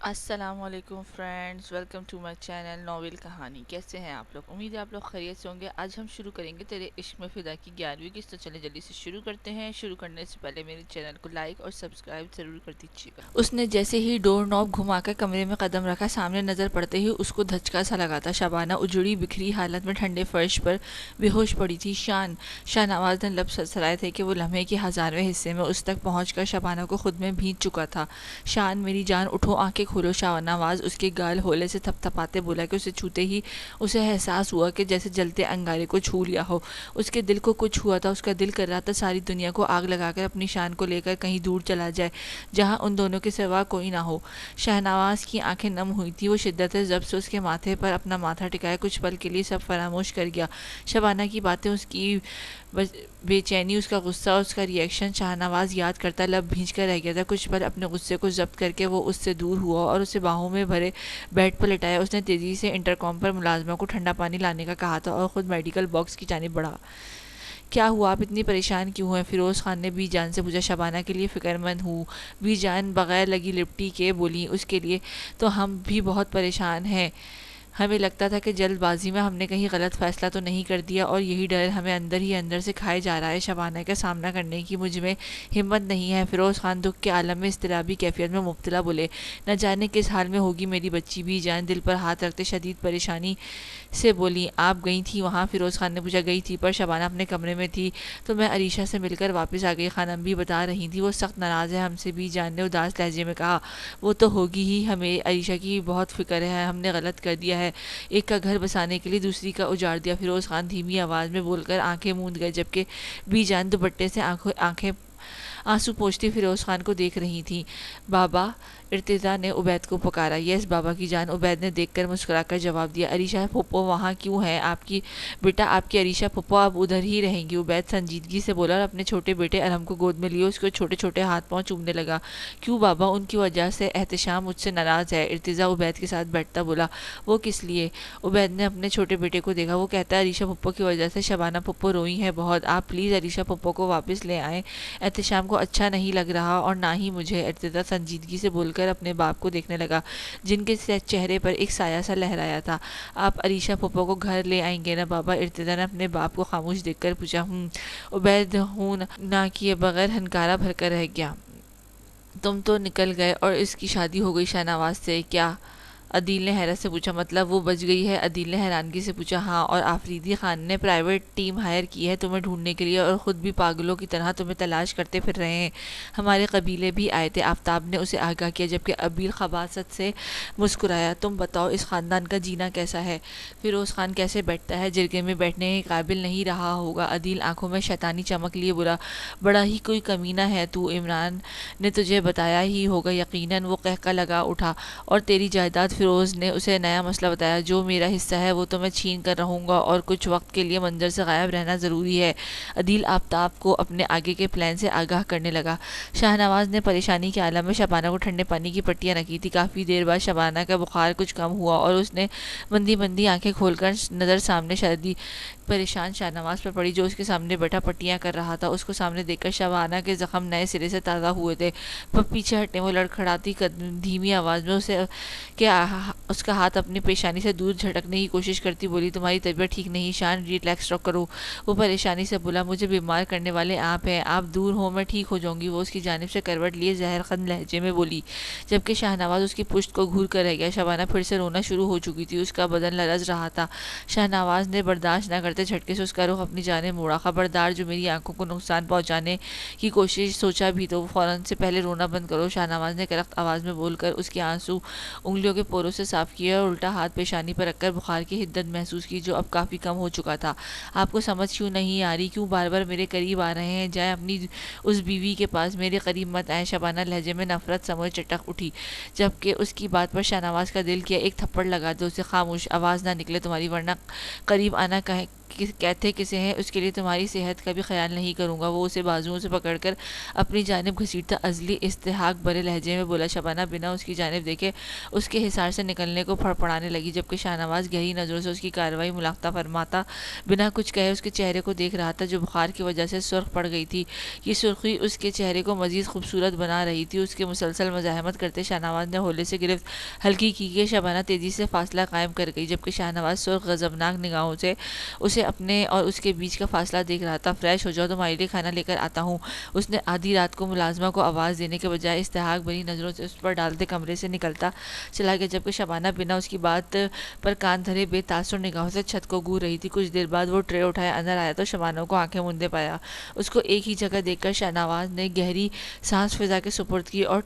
السلام علیکم friends, welcome to my channel novel کہانی۔ کیسے ہیں آپ لوگ؟ امید ہے آپ لوگ خیریت سے ہوں گے۔ آج ہم شروع کریں گے تیرے عشق میں فدا کی 11ویں قسط، تو چلیں جلدی سے شروع کرتے ہیں۔ شروع کرنے سے پہلے میرے چینل کو لائک اور سبسکرائب ضرور کر دیجیے گا۔ اس نے جیسے ہی ڈور نوب گھما کر کمرے میں قدم رکھا، سامنے نظر پڑتے ہی اس کو دھچکا سا لگا تھا۔ شبانہ اجڑی بکھری حالت میں ٹھنڈے فرش پر بے ہوش پڑی تھی۔ شاہ نواز نے لب سرسرائے تھے کہ وہ لمحے کے 1000ویں حصے میں اس تک پہنچ کر شبانہ کو خود میں بھینچ چکا تھا۔ شان، میری جان، اٹھو، آنکھیں کھولو۔ شاہ نواز اس کے گال ہولے سے تھپ تھپاتے بولا کہ اسے چھوتے ہی اسے احساس ہوا کہ جیسے جلتے انگارے کو چھو لیا ہو۔ اس کے دل کو کچھ ہوا تھا، اس کا دل کر رہا تھا ساری دنیا کو آگ لگا کر اپنی شان کو لے کر کہیں دور چلا جائے جہاں ان دونوں کے سوا کوئی نہ ہو۔ شاہ نواز کی آنکھیں نم ہوئی تھی، وہ شدت ضبط سے اس کے ماتھے پر اپنا ماتھا ٹکائے کچھ پل کے لیے سب فراموش کر گیا۔ شبانہ کی باتیں، اس کی بے چینی، اس کا غصہ، اس کا ری ایکشن شاہ نواز یاد کرتا لب بھینچ کر رہ گیا تھا۔ کچھ پل اپنے غصے کو ضبط کر کے وہ اس سے دور ہوا اور اسے باہوں میں بھرے بیڈ پر لٹایا۔ اس نے تیزی سے انٹرکام پر ملازمہ کو ٹھنڈا پانی لانے کا کہا تھا اور خود میڈیکل باکس کی جانب بڑھا۔ کیا ہوا؟ آپ اتنی پریشان کیوں ہیں؟ فیروز خان نے بی جان سے پوچھا۔ شبانہ کے لیے فکر مند ہوں، بی جان بغیر لگی لپٹی کے بولی۔ اس کے لیے تو ہم بھی بہت پریشان ہیں۔ ہمیں لگتا تھا کہ جلد بازی میں ہم نے کہیں غلط فیصلہ تو نہیں کر دیا اور یہی ڈر ہمیں اندر ہی اندر سے کھائے جا رہا ہے۔ شبانہ کا سامنا کرنے کی مجھ میں ہمت نہیں ہے۔ فیروز خان دکھ کے عالم میں اضطرابی کیفیت میں مبتلا بولے۔ نہ جانے کس حال میں ہوگی میری بچی۔ بی جان دل پر ہاتھ رکھتے شدید پریشانی سے بولی۔ آپ گئی تھی وہاں؟ فیروز خان نے پوچھا۔ گئی تھی، پر شبانہ اپنے کمرے میں تھی تو میں عریشہ سے مل کر واپس آ گئی۔ خانم بھی بتا رہی تھی وہ سخت ناراض ہے ہم سے، بی جان نے اداس لہجے میں کہا۔ وہ تو ہوگی ہی، ہمیں عریشہ کی بہت فکر ہے، ہم نے غلط کر دیا ہے، ایک کا گھر بسانے کے لیے دوسری کا اجاڑ دیا۔ فیروز خان دھیمی آواز میں بول کر آنکھیں موند گئے، جبکہ بی جان دوپٹے سے آنکھیں آنسو پوچھتی فیروز خان کو دیکھ رہی تھی۔ بابا، ارتضیٰ نے عبید کو پکارا۔ یس بابا کی جان، عبید نے دیکھ کر مسکرا کر جواب دیا۔ عریشہ پھپھو وہاں کیوں ہے آپ کی؟ بیٹا، آپ کی عریشہ پھپھو اب ادھر ہی رہیں گی، عبید سنجیدگی سے بولا اور اپنے چھوٹے بیٹے ارحم کو گود میں لیے اس کو چھوٹے چھوٹے ہاتھ پاؤں چومنے لگا۔ کیوں بابا؟ ان کی وجہ سے احتشام مجھ سے ناراض ہے، ارتضیٰ عبید کے ساتھ بیٹھتا بولا۔ وہ کس لیے؟ عبید نے اپنے چھوٹے بیٹے کو دیکھا۔ وہ کہتا ہے عریشہ پھپھو کی وجہ سے شبانہ پھپھو روئی ہے بہت، آپ پلیز عریشہ پھپھو کو واپس لے آئیں، احتشام کو اچھا نہیں لگ رہا اور نہ ہی مجھے، ارتضیٰ سنجیدگی سے بول کر اپنے باپ کو دیکھنے لگا جن کے چہرے پر ایک سایہ سا لہرایا تھا۔ آپ عریشہ پھپھو کو گھر لے آئیں گے نا بابا؟ ارتضیٰ نے اپنے باپ کو خاموش دیکھ کر پوچھا۔ عبید ہوں نہ کیے بغیر ہنکارا بھر کر رہ گیا۔ تم تو نکل گئے اور اس کی شادی ہو گئی شاہ نواز سے؟ کیا؟ عدیل نے حیرت سے پوچھا۔ مطلب وہ بچ گئی ہے؟ عدیل نے حیرانگی سے پوچھا۔ ہاں، اور آفریدی خان نے پرائیویٹ ٹیم ہائر کی ہے تمہیں ڈھونڈنے کے لیے اور خود بھی پاگلوں کی طرح تمہیں تلاش کرتے پھر رہے ہیں۔ ہمارے قبیلے بھی آئے تھے، آفتاب نے اسے آگاہ کیا، جبکہ عبیل خباثت سے مسکرایا۔ تم بتاؤ اس خاندان کا جینا کیسا ہے؟ فیروز خان کیسے بیٹھتا ہے؟ جرگے میں بیٹھنے کے قابل نہیں رہا ہوگا۔ عدیل آنکھوں میں شیطانی چمک لیے بولا۔ بڑا ہی کوئی کمینہ ہے تو، عمران نے تجھے بتایا ہی ہوگا یقیناً، وہ قہقہ لگا اٹھا۔ اور تیری جائیداد؟ فیروز نے اسے نیا مسئلہ بتایا۔ جو میرا حصہ ہے وہ تو میں چھین کر رہوں گا اور کچھ وقت کے لیے منظر سے غائب رہنا ضروری ہے۔ عدیل آفتاب کو اپنے آگے کے پلان سے آگاہ کرنے لگا۔ شاہ نواز نے پریشانی کے عالم میں شبانہ کو ٹھنڈے پانی کی پٹیاں رکھی تھی۔ کافی دیر بعد شبانہ کا بخار کچھ کم ہوا اور اس نے مندی مندی آنکھیں کھول کر نظر سامنے شدید پریشان شاہ نواز پر پڑی جو اس کے سامنے بیٹھا پٹیاں کر رہا تھا۔ اس کو سامنے دیکھ کر شبانہ کے زخم نئے سرے سے تازہ ہوئے تھے۔ پیچھے ہٹنے، وہ لڑکھڑاتی دھیمی آواز میں اس کا ہاتھ اپنی پیشانی سے دور جھٹکنے کی کوشش کرتی بولی۔ تمہاری طبیعت ٹھیک نہیں شان، ریلیکس کرو۔ وہ پریشانی سے بولا۔ مجھے بیمار کرنے والے آپ ہیں، آپ دور ہو میں ٹھیک ہو جاؤں گی، وہ اس کی جانب سے کروٹ لیے زہر خند لہجے میں بولی، جبکہ شاہ نواز اس کی پشت کو گھور کر رہ گیا۔ شبانہ پھر سے رونا شروع ہو چکی تھی، اس کا بدن لرز رہا تھا۔ شاہ نواز نے برداشت نہ کرتے جھٹکے سے اس کا رخ اپنی جانب موڑا۔ خبردار، جو میری آنکھوں کو نقصان پہنچانے کی کوشش سوچا بھی تو فوراً سے پہلے رونا بند کرو، شاہ نواز نے کرخت آواز میں بول کر اس کے آنسو انگلیوں کے پوروں سے صاف کیے اور الٹا ہاتھ پیشانی پر رکھ کر بخار کی حدت محسوس کی جو اب کافی کم ہو چکا تھا۔ آپ کو سمجھ کیوں نہیں آ رہی؟ کیوں بار بار میرے قریب آ رہے ہیں؟ جائیں اپنی اس بیوی کے پاس، میرے قریب مت آئیں۔ شبانہ لہجے میں نفرت سموئے چٹک اٹھی، جبکہ اس کی بات پر شاہ نواز کا دل کیا ایک تھپڑ لگا دے اسے۔ خاموش، آواز نہ نکلے تمہاری، ورنہ قریب آنا کہتے کسے ہیں اس کے لیے تمہاری صحت کا بھی خیال نہیں کروں گا۔ وہ اسے بازوؤں سے پکڑ کر اپنی جانب گھسیٹتا ازلی استحقاق بھرے لہجے میں بولا۔ شبانہ بنا اس کی جانب دیکھے اس کے حصار سے نکلنے کو پھڑپڑانے لگی، جبکہ شاہ نواز گہری نظروں سے اس کی کارروائی ملاحظہ فرماتا بنا کچھ کہے اس کے چہرے کو دیکھ رہا تھا، جو بخار کی وجہ سے سرخ پڑ گئی تھی۔ یہ سرخی اس کے چہرے کو مزید خوبصورت بنا رہی تھی۔ اس کے مسلسل مزاحمت کرتے شاہ نواز نے ہولے سے گرفت ہلکی کی کہ شبانہ تیزی سے فاصلہ قائم کر گئی، جبکہ شاہ نواز سرخ غضبناک نگاہوں سے اسے اپنے اور اس کے بیچ کا فاصلہ دیکھ رہا تھا۔ فریش ہو جاؤ، تمہارے لیے کھانا لے کر آتا ہوں۔ اس نے آدھی رات کو ملازمہ کو آواز دینے کے بجائے استحقاق بھری نظروں سے اس پر ڈالتے کمرے سے نکلتا چلا گیا، جبکہ شبانہ بنا اس کی بات پر کان دھرے بے تاثر نگاہوں سے چھت کو گھور رہی تھی۔ کچھ دیر بعد وہ ٹرے اٹھائے اندر آیا تو شبانہ کو آنکھیں موندے پایا۔ اس کو ایک ہی جگہ دیکھ کر شاہ نواز نے گہری سانس فضا کے سپرد کی اور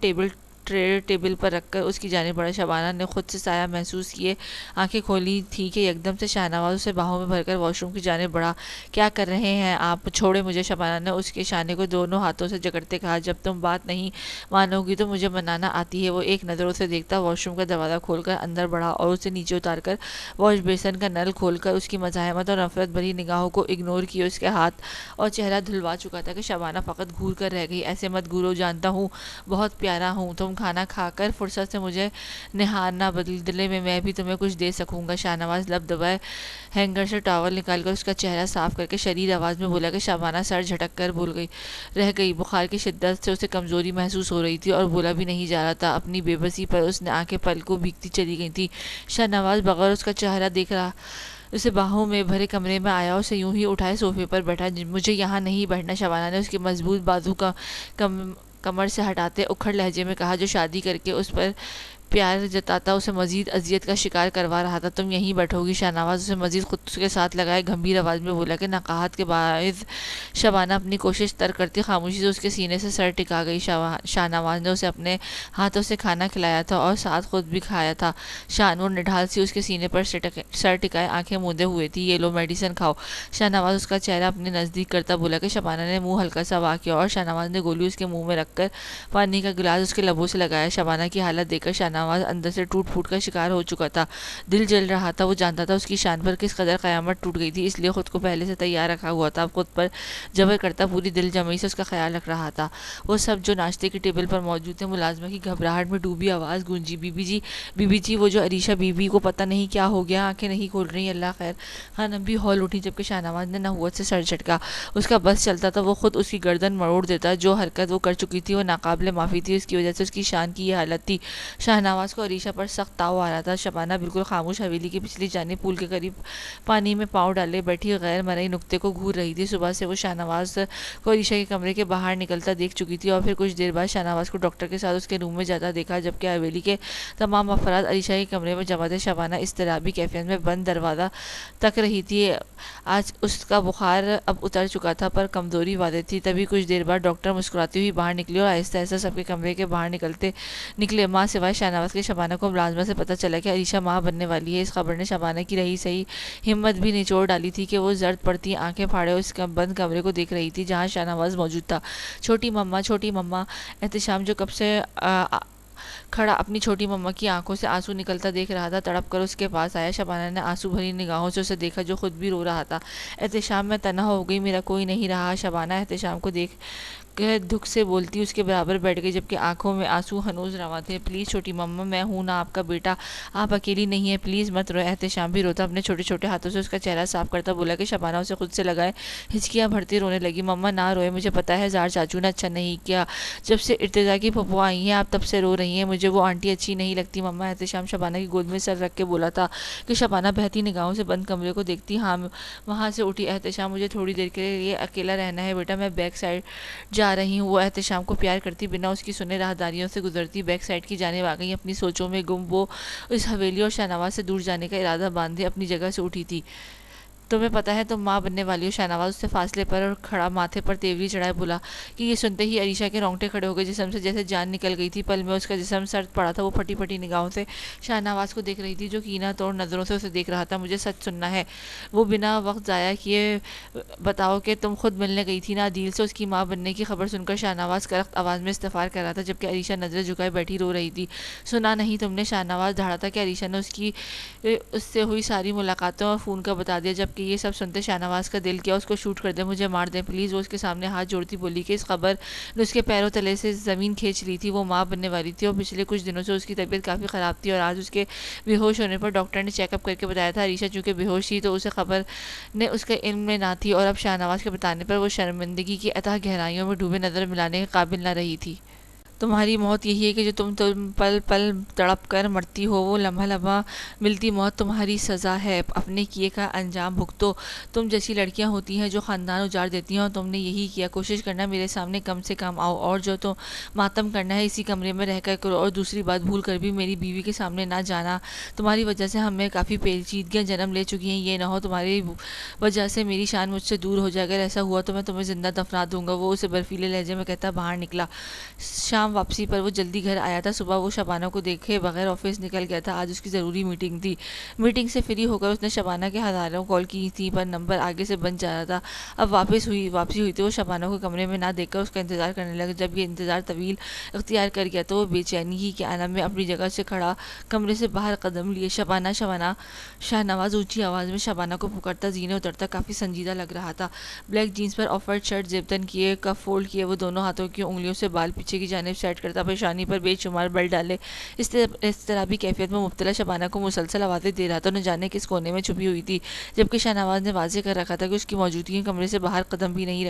ٹرے ٹیبل پر رکھ کر اس کی جانب بڑھا۔ شبانہ نے خود سے سایہ محسوس کیے آنکھیں کھولی تھی کہ یکدم سے شاہ نواز اسے باہوں میں بھر کر واش روم کی جانب بڑھا۔ کیا کر رہے ہیں آپ؟ چھوڑے مجھے۔ شبانہ نے اس کے شانے کو دونوں ہاتھوں سے جکڑتے کہا۔ جب تم بات نہیں مانو گی تو مجھے منانا آتی ہے۔ وہ ایک نظر اسے دیکھتا واش روم کا دروازہ کھول کر اندر بڑھا اور اسے نیچے اتار کر واش بیسن کا نل کھول کر اس کی مزاحمت اور نفرت بھری نگاہوں کو اگنور کیے اس کے ہاتھ اور چہرہ دھلوا چکا تھا کہ شبانہ فقط گھور کر رہ گئی۔ ایسے مت گھورو، جانتا ہوں بہت پیارا ہوں۔ تم کھانا کھا کر فرصت سے مجھے نہارنا، بدلے میں بھی تمہیں کچھ دے سکوں گا۔ شاہ نواز لب دبائے ہینگر سے ٹاول نکال کر اس کا چہرہ صاف کر کے شریر آواز میں بولا کہ شبانہ سر جھٹک کر رہ گئی۔ بخار کی شدت سے اسے کمزوری محسوس ہو رہی تھی اور بولا بھی نہیں جا رہا تھا۔ اپنی بے بسی پر اس نے آنکھیں پلکوں بھیگتی چلی گئی تھی۔ شاہ نواز بغیر اس کا چہرہ دیکھ رہا اسے باہوں میں بھرے کمرے میں آیا اور اسے یوں ہی اٹھائے صوفے پر بیٹھا۔ مجھے یہاں نہیں بیٹھنا، شبانہ نے اس کے مضبوط بازو کا کمر سے ہٹاتے اکھڑ لہجے میں کہا، جو شادی کر کے اس پر پیار جتاتا اسے مزید اذیت کا شکار کروا رہا تھا۔ تم یہیں بیٹھو گی؟ شاہ نواز اسے مزید خود کے ساتھ لگائے گمبھیر آواز میں بولا کہ نقاہت کے باعث شبانہ اپنی کوشش ترک کرتی خاموشی سے اس کے سینے سے سر ٹکا گئی۔ شاہ نواز نے اسے اپنے ہاتھوں سے کھانا کھلایا تھا اور ساتھ خود بھی کھایا تھا۔ شانور نڈھال سی اس کے سینے پر سر ٹکائے آنکھیں موندے ہوئے تھی۔ یہ لو میڈیسن کھاؤ۔ شاہ نواز اس کا چہرہ اپنے نزدیک کرتا بولا کہ شبانہ نے منہ ہلکا سا وا کیا اور شاہ نواز نے گولی اس کے منہ میں رکھ کر پانی کا گلاس اس کے لبوں سے لگایا۔ شبانہ کی حالت دیکھ کر شاہ نواز اندر سے ٹوٹ پھوٹ کا شکار ہو چکا تھا۔ دل جل رہا تھا۔ وہ جانتا تھا اس کی شان پر کس قدر قیامت ٹوٹ گئی تھی، اس لیے خود کو پہلے سے تیار رکھا ہوا تھا۔ خود پر جبر کرتا پوری دل جمعی سے اس کا خیال رکھ رہا تھا۔ وہ سب جو ناشتے کی ٹیبل پر موجود تھے، ملازمہ کی گھبراہٹ میں ڈوبی آواز گونجی، بی بی جی، وہ جو عریشہ بی بی کو پتہ نہیں کیا ہو گیا، آنکھیں نہیں کھول رہی، اللہ خیر۔ خانم بھی ہول اٹھی، جبکہ شاہ نواز نے نحوست سے سر جھٹکا۔ اس کا بس چلتا تھا وہ خود اس کی گردن مروڑ دیتا۔ جو حرکت وہ کر چکی تھی وہ ناقابل معافی تھی، اس کی وجہ سے اس کی شان کی یہ حالت تھی۔ شاہ نواز کو عریشہ پر سخت تاؤ آ رہا تھا۔ شبانہ بالکل خاموش حویلی کی پچھلی جانب پول کے قریب پانی میں پاؤں ڈالے بیٹھی غیر مرئی نکتے کو گھور رہی تھی۔ صبح سے وہ شاہ نواز کو عریشہ کے کمرے کے باہر نکلتا دیکھ چکی تھی اور پھر کچھ دیر بعد شاہ نواز کو ڈاکٹر کے ساتھ اس کے روم میں جاتا دیکھا، جبکہ حویلی کے تمام افراد عریشہ کے کمرے میں جمع تھے۔ شبانہ اضطرابی کیفیت میں بند دروازہ تک رہی تھی۔ آج اس کا بخار اب اتر چکا تھا پر کمزوری واضح تھی۔ تبھی کچھ دیر بعد ڈاکٹر مسکراتی ہوئی باہر نکلی اور آہستہ آہستہ سب کے کمرے کے باہر نکلے ماں سوائے شاہ نواز کے۔ شبانہ کو ملازمہ سے پتہ چلا کہ عریشہ ماں بننے والی ہے۔ اس خبر نے شبانہ کی رہی سہی ہمت بھی نچوڑ ڈالی تھی کہ وہ زرد پڑتی آنکھیں پھاڑے اس بند کمرے کو دیکھ رہی تھی جہاں شاہ نواز موجود تھا۔ چھوٹی مما۔ احتشام جو کب سے کھڑا اپنی چھوٹی مما کی آنکھوں سے آنسو نکلتا دیکھ رہا تھا، تڑپ کر اس کے پاس آیا۔ شبانہ نے آنسو بھری نگاہوں سے اسے دیکھا جو خود بھی رو رہا تھا۔ احتشام، میں تنہا ہو گئی، میرا کوئی نہیں رہا۔ شبانہ احتشام کو دیکھ کہ دکھ سے بولتی اس کے برابر بیٹھ گئی، جبکہ آنکھوں میں آنسو ہنوز رواں تھے۔ پلیز چھوٹی مما، میں ہوں نا آپ کا بیٹا، آپ اکیلی نہیں ہیں، پلیز مت روئے۔ احتشام بھی روتا اپنے چھوٹے چھوٹے ہاتھوں سے اس کا چہرہ صاف کرتا بولا کہ شبانہ اسے خود سے لگائے ہچکیاں بھرتی رونے لگی۔ مما نہ روئے، مجھے پتا ہے زار چاچو نے اچھا نہیں کیا، جب سے ارتضیٰ کی پھپھو آئی ہیں آپ تب سے رو رہی ہیں، مجھے وہ آنٹی اچھی نہیں لگتی مما۔ احتشام شبانہ کی گود میں سر رکھ کے بولا تھا کہ شبانہ بہتی نگاہوں سے بند کمرے کو دیکھتی وہاں سے اٹھی۔ احتشام، مجھے تھوڑی دیر کے لیے اکیلا رہنا ہے بیٹا، میں بیک سائڈ جا رہی ہوں۔ وہ احتشام کو پیار کرتی بنا اس کی سنے راہداریوں سے گزرتی بیک سائڈ کی جانب آ گئی۔ اپنی سوچوں میں گم وہ اس حویلی اور شاہ نواز سے دور جانے کا ارادہ باندھے اپنی جگہ سے اٹھی تھی۔ تمہیں پتا ہے تم ماں بننے والی ہو؟ شاہ نواز اس سے فاصلے پر اور کھڑا ماتھے پر تیوری چڑھائے بولا کہ یہ سنتے ہی عریشہ کے رونگٹے کھڑے ہو گئے، جسم سے جیسے جان نکل گئی تھی۔ پل میں اس کا جسم سرد پڑا تھا۔ وہ پھٹی پھٹی نگاہوں سے شاہ نواز کو دیکھ رہی تھی جو کینہ توڑ نظروں سے اسے دیکھ رہا تھا۔ مجھے سچ سننا ہے، وہ بنا وقت ضائع کیے بتاؤ کہ تم خود ملنے گئی تھی نا عدیل سے؟ اس کی ماں بننے کی خبر سن کر شاہ نواز کرخت آواز میں استغفار کر رہا تھا، جبکہ عریشہ نظریں جھکائے بیٹھی رو رہی تھی۔ سنا نہیں تم نے؟ شاہ نواز دھاڑا تھا کہ عریشہ نے اس سے ہوئی ساری ملاقاتوں اور فون کا بتا دیا، جبکہ جبکہ یہ سب سنتے شاہنواز کا دل کیا اس کو شوٹ کر دے، مجھے مار دیں پلیز۔ وہ اس کے سامنے ہاتھ جوڑتی بولی کہ اس خبر نے اس کے پیروں تلے سے زمین کھینچ لی تھی۔ وہ ماں بننے والی تھی اور پچھلے کچھ دنوں سے اس کی طبیعت کافی خراب تھی، اور آج اس کے بے ہوش ہونے پر ڈاکٹر نے چیک اپ کر کے بتایا تھا عریشہ چونکہ بے ہوش تھی تو اسے خبر نے اس کے علم میں نہ تھی، اور اب شاہنواز کے بتانے پر وہ شرمندگی کی اتھاہ گہرائیوں میں ڈوبے نظر ملانے کے قابل نہ رہی تھی۔ تمہاری موت یہی ہے کہ جو تم پل پل تڑپ کر مرتی ہو، وہ لمحہ لمحہ ملتی موت تمہاری سزا ہے۔ اپنے کیے کا انجام بھگتو۔ تم جیسی لڑکیاں ہوتی ہیں جو خاندان اجاڑ دیتی ہیں، اور تم نے یہی کیا۔ کوشش کرنا میرے سامنے کم سے کم آؤ، اور جو تم ماتم کرنا ہے اسی کمرے میں رہ کر کرو، اور دوسری بات بھول کر بھی میری بیوی کے سامنے نہ جانا۔ تمہاری وجہ سے ہمیں کافی پیچیدگیاں جنم لے چکی ہیں، یہ نہ ہو تمہاری وجہ سے میری شان مجھ سے دور ہو جائے۔ اگر ایسا ہوا تو میں تمہیں زندہ دفنا دوں گا۔ وہ اسے برفیلے لہجے میں کہتا باہر نکلا۔ شام واپسی پر وہ جلدی گھر آیا تھا۔ صبح وہ شبانہ کو دیکھے بغیر آفس نکل گیا تھا، آج اس کی ضروری میٹنگ تھی۔ میٹنگ سے فری ہو کر اس نے شبانہ کے ہزاروں کال کی تھی پر نمبر آگے سے بند جا رہا تھا۔ اب واپسی ہوئی تو وہ شبانہ کو کمرے میں نہ دیکھ کر اس کا انتظار کرنے لگا۔ جب یہ انتظار طویل اختیار کر گیا تو وہ بے چینی ہی کے عالم میں اپنی جگہ سے کھڑا کمرے سے باہر قدم لیے۔ شبانہ شبانہ شاہنواز اونچی آواز میں شبانہ کو پکارتا زینے اترتا کافی سنجیدہ لگ رہا تھا۔ بلیک جینس پر آف وائٹ شرٹ زیب تن کیے، کف فولڈ کیے، وہ دونوں ہاتھوں کی انگلیوں سے بال پیچھے کی جانب سیٹ کرتا پیشانی پر بے شمار بل ڈالے اضطرابی کیفیت میں مبتلا شبانہ کو مسلسل آوازیں دے رہا تھا، نہ جانے کس کونے میں چھپی ہوئی تھی، جبکہ شاہنواز نے واضح کر رکھا تھا کہ اس کی موجودگی کمرے سے باہر قدم بھی نہیں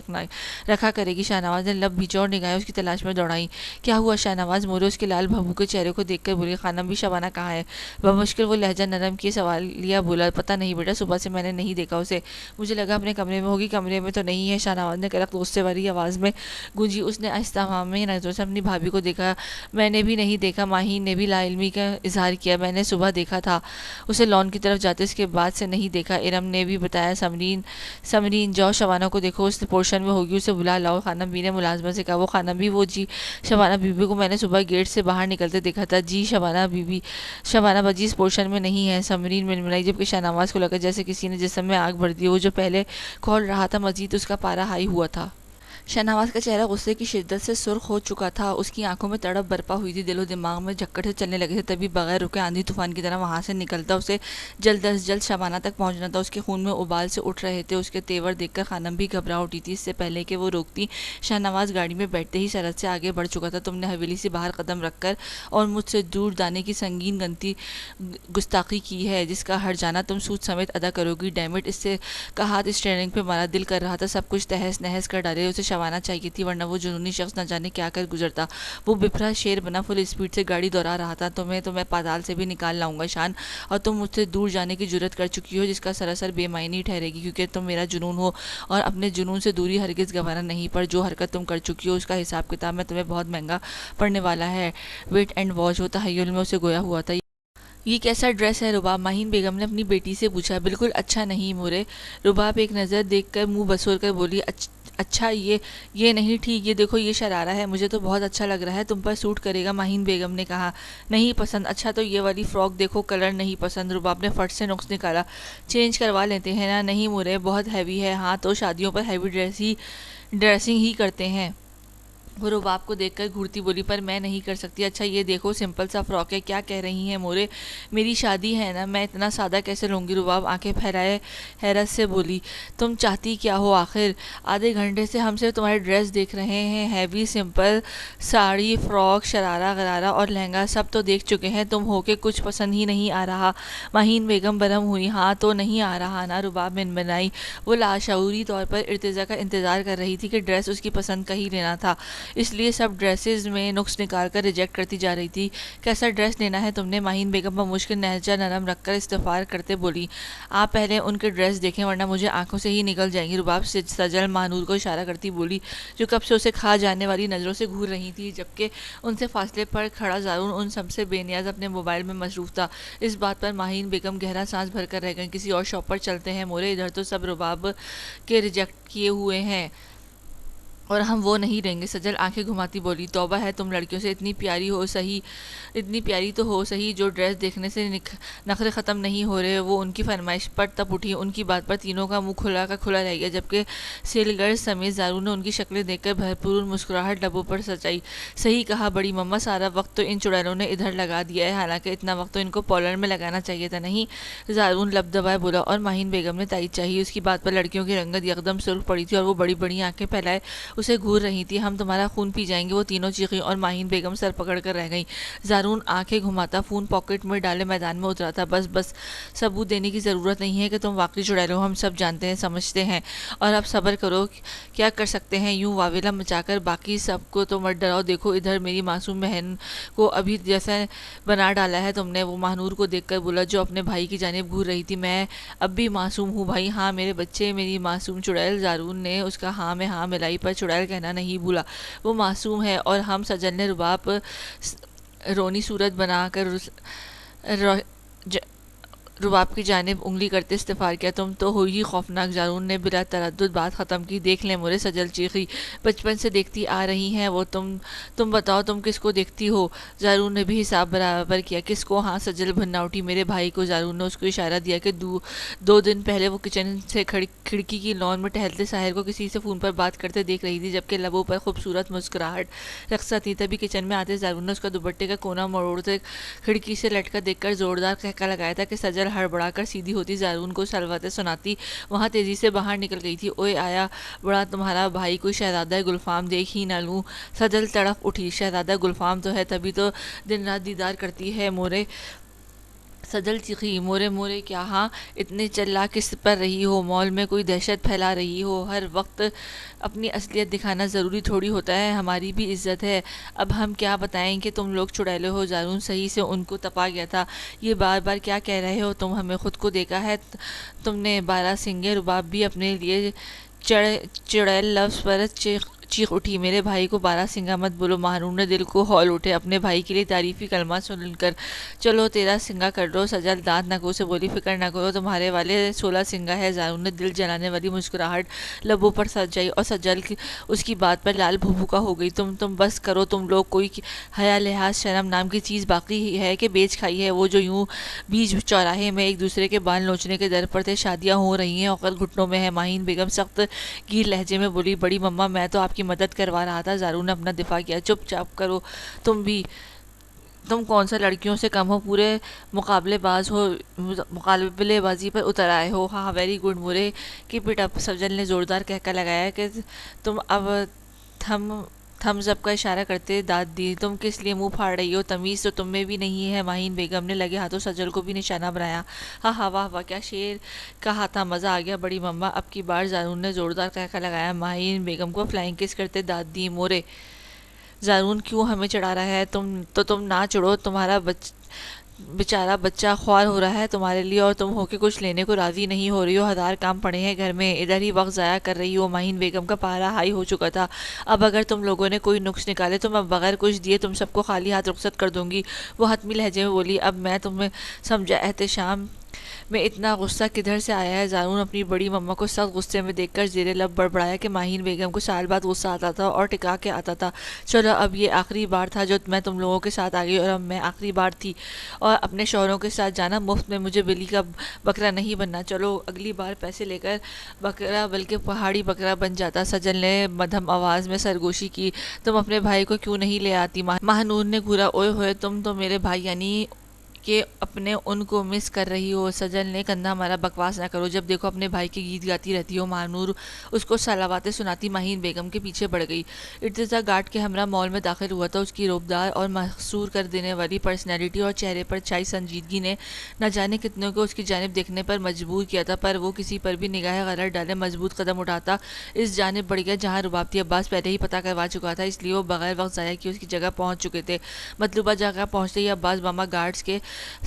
رکھا کرے گی۔ شاہنواز نے لب بھیچا اور نگاہیں اس کی تلاش میں دوڑائیں۔ کیا ہوا شاہنواز؟ مورے اس کے لال بھبو کے چہرے کو دیکھ کر بولی۔ خانم بھی شبانہ کہاں ہے؟ بمشکل وہ لہجہ نرم کیے سوالیہ بولا۔ پتہ نہیں بیٹا، صبح سے میں نے نہیں دیکھا اسے، مجھے لگا اپنے کمرے میں ہوگی، کمرے میں تو نہیں ہے۔ شاہنواز نے کڑک غصے والی آواز میں گونجی۔ اس نے استفہامی نظروں سے اپنی بھابھی کو دیکھا۔ میں نے بھی نہیں دیکھا۔ ماہین نے بھی لا علمی کا اظہار کیا۔ میں نے صبح دیکھا تھا اسے لان کی طرف جاتے، اس کے بعد سے نہیں دیکھا۔ ارم نے بھی بتایا۔ سمرین جاؤ شبانہ کو دیکھو، اس پورشن میں ہوگی، اسے بلا لاؤ۔ خانم بی نے ملازمت سے کہا۔ وہ خانم بی؟ وہ جی شبانہ بیوی کو میں نے صبح گیٹ سے باہر نکلتے دیکھا تھا۔ جی شبانہ باجی اس پورشن میں نہیں ہے۔ سمرین منمنائی، جبکہ شاہنواز کو لگا جیسے کسی نے جسم میں آگ بھر دی۔ وہ جو پہلے کھول رہا تھا مزید اس کا پارا ہائی ہوا تھا۔ شاہنواز کا چہرہ غصے کی شدت سے سرخ ہو چکا تھا، اس کی آنکھوں میں تڑپ برپا ہوئی تھی، دل و دماغ میں جھکڑ سے چلنے لگے تھے۔ تبھی بغیر رکے آندھی طوفان کی طرح وہاں سے نکلتا، اسے جلد از جلد شبانہ تک پہنچنا تھا۔ اس کے خون میں ابال سے اٹھ رہے تھے۔ اس کے تیور دیکھ کر خانم بھی گھبرا اٹھی تھی۔ اس سے پہلے کہ وہ روکتی، شاہنواز گاڑی میں بیٹھتے ہی سرحد سے آگے بڑھ چکا تھا۔ تم نے حویلی سے باہر قدم رکھ کر اور مجھ سے دور جانے کی سنگین گستاخی کی ہے، جس کا ہٹ جانا تم سود سمیت ادا کرو گی۔ ڈیمٹ! اس سے کا ہاتھ اسٹیئرنگ پہ مارا، دل کر رہا تھا سب کچھ تہس نہس کر ڈالے۔ اسے شبانہ چاہیے تھی، ورنہ وہ جنونی شخص نہ جانے کیا کر گزرتا۔ وہ بپھرا شیر بنا فل اسپیڈ سے گاڑی دورا رہا تھا۔ تمہیں تو میں پاتال سے بھی نکال لاؤں گا شان، اور تم مجھ سے دور جانے کی جرات کر چکی ہو، جس کا سراسر بے معنی ٹھہرے گی، کیونکہ تم میرا جنون ہو، اور اپنے جنون سے دوری ہرگز گوارا نہیں۔ پر جو حرکت تم کر چکی ہو اس کا حساب کتاب میں تمہیں بہت مہنگا پڑنے والا ہے۔ Wait and watch. وہ تحیل میں اسے گویا ہوا تھا۔ یہ کیسا ڈریس ہے رباب؟ ماہین بیگم نے اپنی بیٹی سے پوچھا۔ بالکل اچھا نہیں مورے۔ رباب ایک نظر دیکھ کر منہ بسور کر بولی۔ اچھا یہ نہیں ٹھیک، یہ دیکھو یہ شرارہ ہے، مجھے تو بہت اچھا لگ رہا ہے، تم پر سوٹ کرے گا۔ ماہین بیگم نے کہا۔ نہیں پسند؟ اچھا تو یہ والی فراک دیکھو، کلر نہیں پسند۔ رباب نے فٹ سے نقص نکالا۔ چینج کروا لیتے ہیں نا؟ نہیں مورے بہت ہیوی ہے۔ ہاں تو شادیوں پر ہیوی ڈریسنگ ہی کرتے ہیں۔ وہ رباب کو دیکھ کر گھورتی بولی۔ پر میں نہیں کر سکتی۔ اچھا یہ دیکھو سمپل سا فراک ہے، کیا کہہ رہی ہیں مورے؟ میری شادی ہے نا، میں اتنا سادہ کیسے لوں گی؟ رباب آنکھیں پھیلائے حیرت سے بولی۔ تم چاہتی کیا ہو آخر؟ آدھے گھنٹے سے ہم صرف تمہاری ڈریس دیکھ رہے ہیں، heavy simple sari, frock, sharara gharara اور لہنگا سب تو دیکھ چکے ہیں، تم ہو کے کچھ پسند ہی نہیں آ رہا؟ ماہین بیگم برہم ہوئی۔ ہاں تو نہیں آ رہا نا؟ رباب منمنائی۔ وہ لاشعوری طور پر ارتجا کا انتظار کر رہی تھی کہ ڈریس اس کی پسند کا ہی لینا تھا، اس لیے سب ڈریسز میں نقص نکال کر ریجیکٹ کرتی جا رہی تھی۔ کیسا ڈریس لینا ہے تم نے؟ ماہین بیگم بمشکل لہجہ نرم رکھ کر استفسار کرتے بولی۔ آپ پہلے ان کے ڈریس دیکھیں ورنہ مجھے آنکھوں سے ہی نکل جائیں گی۔ رباب سجل ماہنور کو اشارہ کرتی بولی، جو کب سے اسے کھا جانے والی نظروں سے گھور رہی تھی، جبکہ ان سے فاصلے پر کھڑا زارون ان سب سے بے نیاز اپنے موبائل میں مصروف تھا۔ اس بات پر ماہین بیگم گہرا سانس بھر کر رہ گئیں۔ کسی اور شاپ پر چلتے ہیں مورے، ادھر تو سب رباب کے ریجیکٹ کیے ہوئے ہیں۔ اور ہم وہ نہیں رہیں گے۔ سجل آنکھیں گھماتی بولی، توبہ ہے تم لڑکیوں سے، اتنی پیاری ہو سہی، اتنی پیاری تو ہو سہی، جو ڈریس دیکھنے سے نخرے ختم نہیں ہو رہے۔ وہ ان کی فرمائش پر تپ اٹھی، ان کی بات پر تینوں کا منہ کھلا کا کھلا رہ گیا، جبکہ سیلگر سمیت زارو نے ان کی شکلیں دیکھ کر بھرپور مسکراہٹ لبوں پر سجائی۔ صحیح کہا بڑی مما، سارا وقت تو ان چڑیلوں نے ادھر لگا دیا ہے، حالانکہ اتنا وقت تو ان کو پولر میں لگانا چاہیے تھا نہیں؟ زارون لب دبائے بولا، اور ماہین بیگم نے تائید چاہی۔ اس کی بات پر لڑکیوں کی رنگت یکدم سرخ پڑی تھی اور وہ بڑی بڑی آنکھیں پھیلائے اسے گھور رہی تھی۔ ہم تمہارا خون پی جائیں گے، وہ تینوں چیخیں، اور ماہین بیگم سر پکڑ کر رہ گئیں۔ زارون آنکھیں گھماتا فون پاکٹ میں ڈالے میدان میں اترا تھا۔ بس بس، ثبوت دینے کی ضرورت نہیں ہے کہ تم واقعی چڑیل ہو، ہم سب جانتے ہیں، سمجھتے ہیں، اور اب صبر کرو، کیا کر سکتے ہیں؟ یوں واویلا مچا کر باقی سب کو تو مت ڈراؤ، دیکھو ادھر میری معصوم بہن کو ابھی جیسا بنا ڈالا ہے تم نے۔ وہ ماہنور کو دیکھ کر بولا، جو اپنے بھائی کی جانب گھور رہی تھی، میں اب بھی معصوم ہوں بھائی، ہاں میرے بچے، میری معصوم چڑیل۔ زارون نے اس کا ہاں میں ہاں ملائی، پر چڑیل کہنا نہیں بھولا۔ وہ معصوم ہے، اور ہم سجل نے رونی صورت بنا کر رباب کی جانب انگلی کرتے استفار کیا۔ تم تو ہو ہی خوفناک۔ زارون نے بلا تردد بات ختم کی۔ دیکھ لیں مورے، سجل چیخی، بچپن سے دیکھتی آ رہی ہیں وہ، تم بتاؤ تم کس کو دیکھتی ہو؟ زارون نے بھی حساب برابر کیا۔ کس کو؟ ہاں سجل بھننا اٹھی، میرے بھائی کو۔ زارون نے اس کو اشارہ دیا کہ 2 دن پہلے وہ کچن سے کھڑکی کی لان میں ٹہلتے ساحر کو کسی سے فون پر بات کرتے دیکھ رہی تھی، جبکہ لبوں پر خوبصورت مسکراہٹ رقصہ تھی۔ تبھی کچن میں آتے زارون نے اس کا دوپٹے کا کونا مروڑتے کھڑکی سے لٹکا دیکھ کر زوردار کہکا لگایا تھا کہ سجل ہڑبڑا کر سیدھی ہوتی زارون کو سلواتیں سناتی وہاں تیزی سے باہر نکل گئی تھی۔ اوئے آیا بڑا تمہارا بھائی، کوئی شہزادہ گلفام دیکھ ہی نہ لوں؟ سجل تڑپ اٹھی، شہزادہ گلفام تو ہے، تبھی تو دن رات دیدار کرتی ہے مورے۔ سجل چیخی، مورے مورے کیا؟ ہاں اتنے چلا کس پر رہی ہو؟ مال میں کوئی دہشت پھیلا رہی ہو؟ ہر وقت اپنی اصلیت دکھانا ضروری تھوڑی ہوتا ہے، ہماری بھی عزت ہے، اب ہم کیا بتائیں کہ تم لوگ چڑیلے ہو؟ زارون صحیح سے ان کو تپا گیا تھا۔ یہ بار بار کیا کہہ رہے ہو تم؟ ہمیں خود کو دیکھا ہے تم نے؟ 12 سنگے رباب بھی اپنے لیے چڑیل لفظ پر چیخ اٹھی۔ میرے بھائی کو 12 سنگا مت بولو، ماہنور نے دل کو ہول اٹھے اپنے بھائی کے لیے تعریفی کلمات سن کر۔ چلو 13 سنگا کر لو، سجل دانت نکو سے بولی، فکر نہ کرو، تمہارے والے 16 سنگا ہے۔ زارون نے دل جلانے والی مسکراہٹ لبوں پر سجائی، اور سجل اس کی بات پر لال بھبھکا ہو گئی۔ تم بس کرو تم لوگ، کوئی حیا لحاظ شرم نام کی چیز باقی ہے کہ بیچ کھائی ہے؟ وہ جو یوں بیچ چوراہے میں ایک دوسرے کے بال نوچنے کے در پر تھے، شادیاں ہو رہی ہیں، عقل گھٹنوں میں ہے۔ ماہین بیگم سخت گیر لہجے میں بولی، بڑی مما میں تو آپ کی مدد کروا رہا تھا۔ زارون نے اپنا دفاع کیا، چپ چاپ کرو تم بھی، تم کون سا لڑکیوں سے کم ہو؟ پورے مقابلے بازی پر اتر آئے ہو۔ ہاں ویری گڈ مورے، کیپ اٹ اپ۔ سجل نے زوردار کہکا لگایا کہ تم اب تھمز اپ کا اشارہ کرتے داد دی۔ تم کس لیے منہ پھاڑ رہی ہو؟ تمیز تو تم میں بھی نہیں ہے؟ ماہین بیگم نے لگے ہاتھوں سجل کو بھی نشانہ بنایا۔ ہاں ہاں، واہ واہ، کیا شعر کہا تھا، مزہ آ گیا بڑی مما۔ اب کی بار زارون نے زوردار کہکا لگایا، ماہین بیگم کو فلائنگ کس کرتے داد دی۔ مورے زارون کیوں ہمیں چڑھا رہا ہے؟ تم نہ چڑھو، تمہارا بیچارہ بچہ خوار ہو رہا ہے تمہارے لیے، اور تم ہو کے کچھ لینے کو راضی نہیں ہو رہی ہو۔ 1000 کام پڑے ہیں گھر میں، ادھر ہی وقت ضائع کر رہی ہو۔ ماہین بیگم کا پارا ہائی ہو چکا تھا۔ اب اگر تم لوگوں نے کوئی نقص نکالے تو میں بغیر کچھ دیے تم سب کو خالی ہاتھ رخصت کر دوں گی۔ وہ حتمی لہجے میں بولی، اب میں تمہیں سمجھا، احتشام میں اتنا غصہ کدھر سے آیا ہے؟ زارون اپنی بڑی مما کو سخت غصے میں دیکھ کر زیر لب بڑبڑایا کہ ماہین بیگم کو سال بعد غصہ آتا تھا اور ٹکا کے آتا تھا۔ چلو اب یہ آخری بار تھا جو میں تم لوگوں کے ساتھ آ گئی، اور اب میں آخری بار تھی اور اپنے شوہروں کے ساتھ جانا مفت میں، مجھے بلی کا بکرا نہیں بننا۔ چلو اگلی بار پیسے لے کر بکرا، بلکہ پہاڑی بکرا بن جاتا۔ سجل نے مدھم آواز میں سرگوشی کی، تم اپنے بھائی کو کیوں نہیں لے آتی؟ ماہنور نے گھورا، اوئے ہوئے، تم تو میرے بھائی یعنی کہ اپنے ان کو مس کر رہی ہو؟ سجل نے کندھا مارا، بکواس نہ کرو، جب دیکھو اپنے بھائی کے گیت گاتی رہتی ہو۔ ماہنور اس کو صلواتیں سناتی ماہین بیگم کے پیچھے بڑھ گئی۔ ارتضیٰ گارڈ کے ہمراہ مال میں داخل ہوا تھا۔ اس کی روبدار اور محصور کر دینے والی پرسنالٹی اور چہرے پر چھائی سنجیدگی نے نہ جانے کتنوں کو اس کی جانب دیکھنے پر مجبور کیا تھا، پر وہ کسی پر بھی نگاہ غرض ڈالے مضبوط قدم اٹھاتا اس جانب بڑھ گیا جہاں ربابتی عباس پہلے ہی پتہ کروا چکا تھا، اس لیے وہ بغیر وقت ضائع کیے اس کی جگہ پہنچ چکے تھے۔ مطلوبہ جگہ پہنچتے ہی عباس ماما گارڈز کے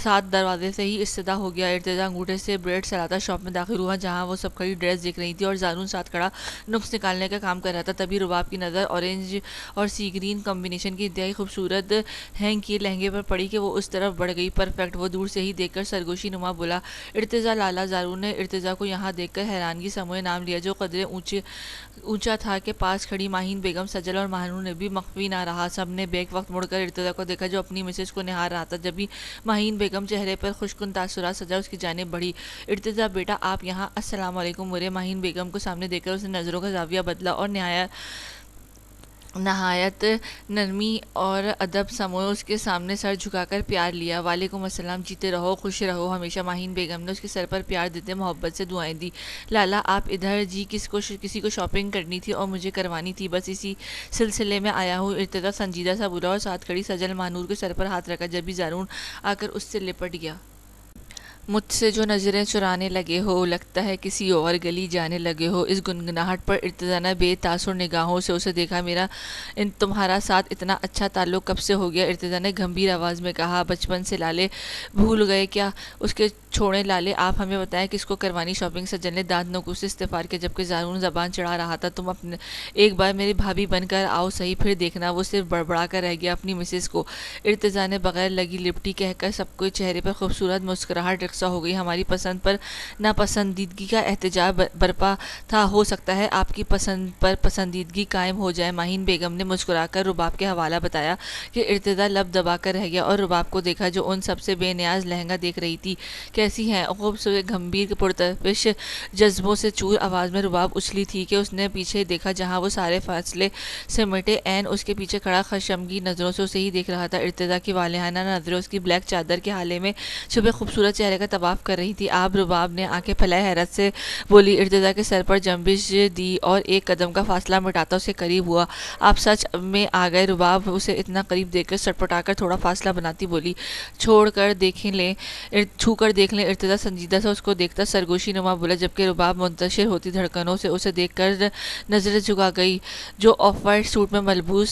ساتھ دروازے سے ہی استدا ہو گیا۔ ارتضیٰ انگوٹھے سے بریڈ سلاتا شاپ میں داخل ہوا جہاں وہ سب کھڑی ڈریس دیکھ رہی تھی اور زارون ساتھ کھڑا نقص نکالنے کا کام کر رہا تھا۔ تبھی رباب کی نظر اورنج اور سی گرین کمبینیشن کی انتہائی خوبصورت ہینگ کیے لہنگے پر پڑی کہ وہ اس طرف بڑھ گئی۔ پرفیکٹ! وہ دور سے ہی دیکھ کر سرگوشی نما بولا ارتضیٰ لالا۔ زارون نے ارتضیٰ کو یہاں دیکھ کر حیرانگی سموئے نام لیا جو قدرے اونچا تھا کہ پاس کھڑی ماہین بیگم، سجل اور مہنور نے بھی مخفی نہ رہا۔ سب نے بیک وقت مڑ کر ارتضیٰ کو دیکھا جو اپنی مسز کو نہار رہا تھا۔ جبھی ماہین بیگم چہرے پر خوشکن تاثرات سجا اس کی جانب بڑھی۔ ارتضیٰ بیٹا آپ یہاں، السلام علیکم مرے۔ ماہین بیگم کو سامنے دیکھ کر اس نے نظروں کا زاویہ بدلا اور نہایت نرمی اور ادب سموئے اس کے سامنے سر جھکا کر پیار لیا۔ وعلیکم السلام، جیتے رہو خوش رہو ہمیشہ۔ ماہین بیگم نے اس کے سر پر پیار دیتے محبت سے دعائیں دی۔ لالا آپ ادھر؟ جی کسی کو شاپنگ کرنی تھی اور مجھے کروانی تھی، بس اسی سلسلے میں آیا ہوں۔ ارتضیٰ سنجیدہ سا بولا اور ساتھ کھڑی سجل مہنور کے سر پر ہاتھ رکھا۔ جبھی زارون آ کر اس سے لپٹ گیا۔ مجھ سے جو نظریں چرانے لگے ہو، لگتا ہے کسی اور گلی جانے لگے ہو۔ اس گنگناہٹ پر ارتضیٰ نے بے تاثر نگاہوں سے اسے دیکھا۔ میرا تمہارا ساتھ اتنا اچھا تعلق کب سے ہو گیا؟ ارتضیٰ نے گھمبیر آواز میں کہا۔ بچپن سے لالے بھول گئے کیا؟ اس کے چھوڑیں لالے، آپ ہمیں بتائیں کس کو کروانی شاپنگ؟ سجل نے دانت نوکوں سے استفسار کیا جبکہ زارون زبان چڑھا رہا تھا۔ تم ایک بار میری بھابھی بن کر آؤ صحیح، پھر دیکھنا۔ وہ صرف بڑبڑا کر رہ گیا اپنی مسز کو۔ ارتضیٰ نے بغیر لگی لپٹی کہہ کر سب کے چہرے پر خوبصورت مسکراہٹ رقصہ ہو گئی۔ ہماری پسند پر ناپسندیدگی کا احتجاج برپا تھا، ہو سکتا ہے آپ کی پسند پر پسندیدگی قائم ہو جائے۔ ماہین بیگم نے مسکرا کر رباب کے حوالہ بتایا کہ ارتضیٰ لب دبا کر رہ گیا اور رباب کو دیکھا جو ان سب سے بے نیاز لہنگا دیکھ رہی تھی۔ کیسی ہیں؟ خوبصورت! گھمبیر پرتپش جذبوں سے چور آواز میں رباب اچھلی تھی کہ اس نے پیچھے دیکھا جہاں وہ سارے فاصلے سمیٹے عین اس کے پیچھے کھڑا خشمگین نظروں سے اسے ہی دیکھ رہا تھا۔ ارتضیٰ کی والہانہ نظریں اس کی بلیک چادر کے ہالے میں چھپے خوبصورت چہرے کا طواف کر رہی تھی۔ آپ؟ رباب نے آنکھیں پھیلائے حیرت سے بولی۔ ارتضیٰ کے سر پر جنبش دی اور ایک قدم کا فاصلہ مٹاتا اس کے قریب ہوا۔ آپ سچ میں آ گئے؟ رباب اسے اتنا قریب دیکھ کر سٹپٹا کر تھوڑا فاصلہ بناتی بولی۔ چھو کر دیکھ لیں۔ ارتضیٰ سنجیدہ سے اس کو دیکھتا سرگوشی نما بولا جبکہ رباب منتشر ہوتی دھڑکنوں سے اسے دیکھ کر نظریں جھکا گئی جو آف وائٹ سوٹ میں ملبوس،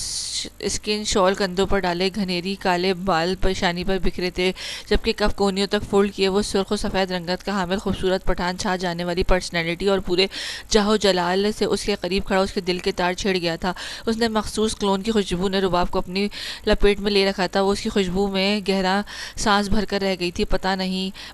اسکن شال کندھوں پر ڈالے، گھنیری کالے بال پیشانی پر بکھرے تھے جبکہ کف کونیوں تک فولڈ کیے۔ وہ سرخ و سفید رنگت کا حامل خوبصورت پٹھان، چھا جانے والی پرسنالٹی اور پورے جاہ و جلال سے اس کے قریب کھڑا اس کے دل کے تار چھیڑ گیا تھا۔ اس نے مخصوص کلون کی خوشبو نے رباب کو اپنی لپیٹ میں لے رکھا تھا۔ وہ اس کی خوشبو میں گہرا سانس بھر کر رہ گئی تھی۔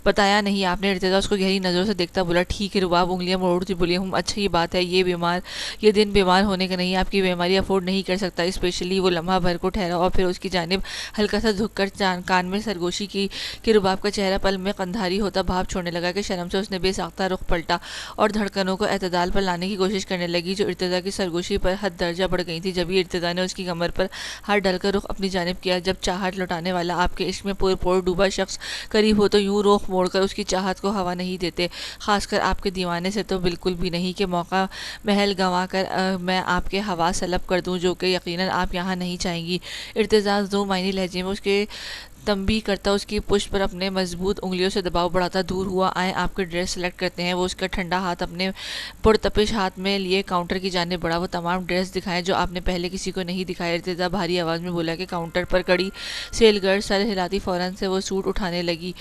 بتایا نہیں آپ نے؟ ارتضیٰ اس کو گہری نظروں سے دیکھتا بولا۔ ٹھیک ہے، رباب انگلیاں مروڑتی بولی۔ اچھا یہ بات ہے، یہ دن بیمار ہونے کا نہیں، آپ کی بیماری افورڈ نہیں کر سکتا اسپیشلی۔ وہ لمحہ بھر کو ٹھہرا اور پھر اس کی جانب ہلکا سا جھک کر کان میں سرگوشی کی کہ رباب کا چہرہ پل میں قندھاری ہوتا بھاپ چھوڑنے لگا کہ شرم سے اس نے بے ساختہ رخ پلٹا اور دھڑکنوں کو اعتدال پر لانے کی کوشش کرنے لگی جو ارتضیٰ کی سرگوشی پر حد درجہ بڑھ گئی تھی۔ جبھی ارتضیٰ نے اس کی کمر پر ہاتھ ڈال کر رخ اپنی جانب کیا۔ جب چاہت لٹانے والا آپ کے عشق میں پور ڈوبا شخص قریب ہو تو یوں رخ موڑ کر اس کی چاہت کو ہوا نہیں دیتے، خاص کر آپ کے دیوانے سے تو بالکل بھی نہیں کہ موقع محل گنوا کر میں آپ کے حواس سلب کر دوں، جو کہ یقیناً آپ یہاں نہیں چاہیں گی۔ ارتضیٰ ذو معنی لہجے میں اس کے تنبیہ کرتا اس کی پشت پر اپنے مضبوط انگلیوں سے دباؤ بڑھاتا دور ہوا۔ آئیں آپ کے ڈریس سلیکٹ کرتے ہیں۔ وہ اس کا ٹھنڈا ہاتھ اپنے پرتپش ہاتھ میں لیے کاؤنٹر کی جانب بڑھا۔ وہ تمام ڈریس دکھائیں جو آپ نے پہلے کسی کو نہیں دکھائے، ارتضیٰ بھاری آواز میں بولا کہ کاؤنٹر پر کڑی سیل گرل سر ہلاتی فوراً سے وہ سوٹ اٹھانے لگی۔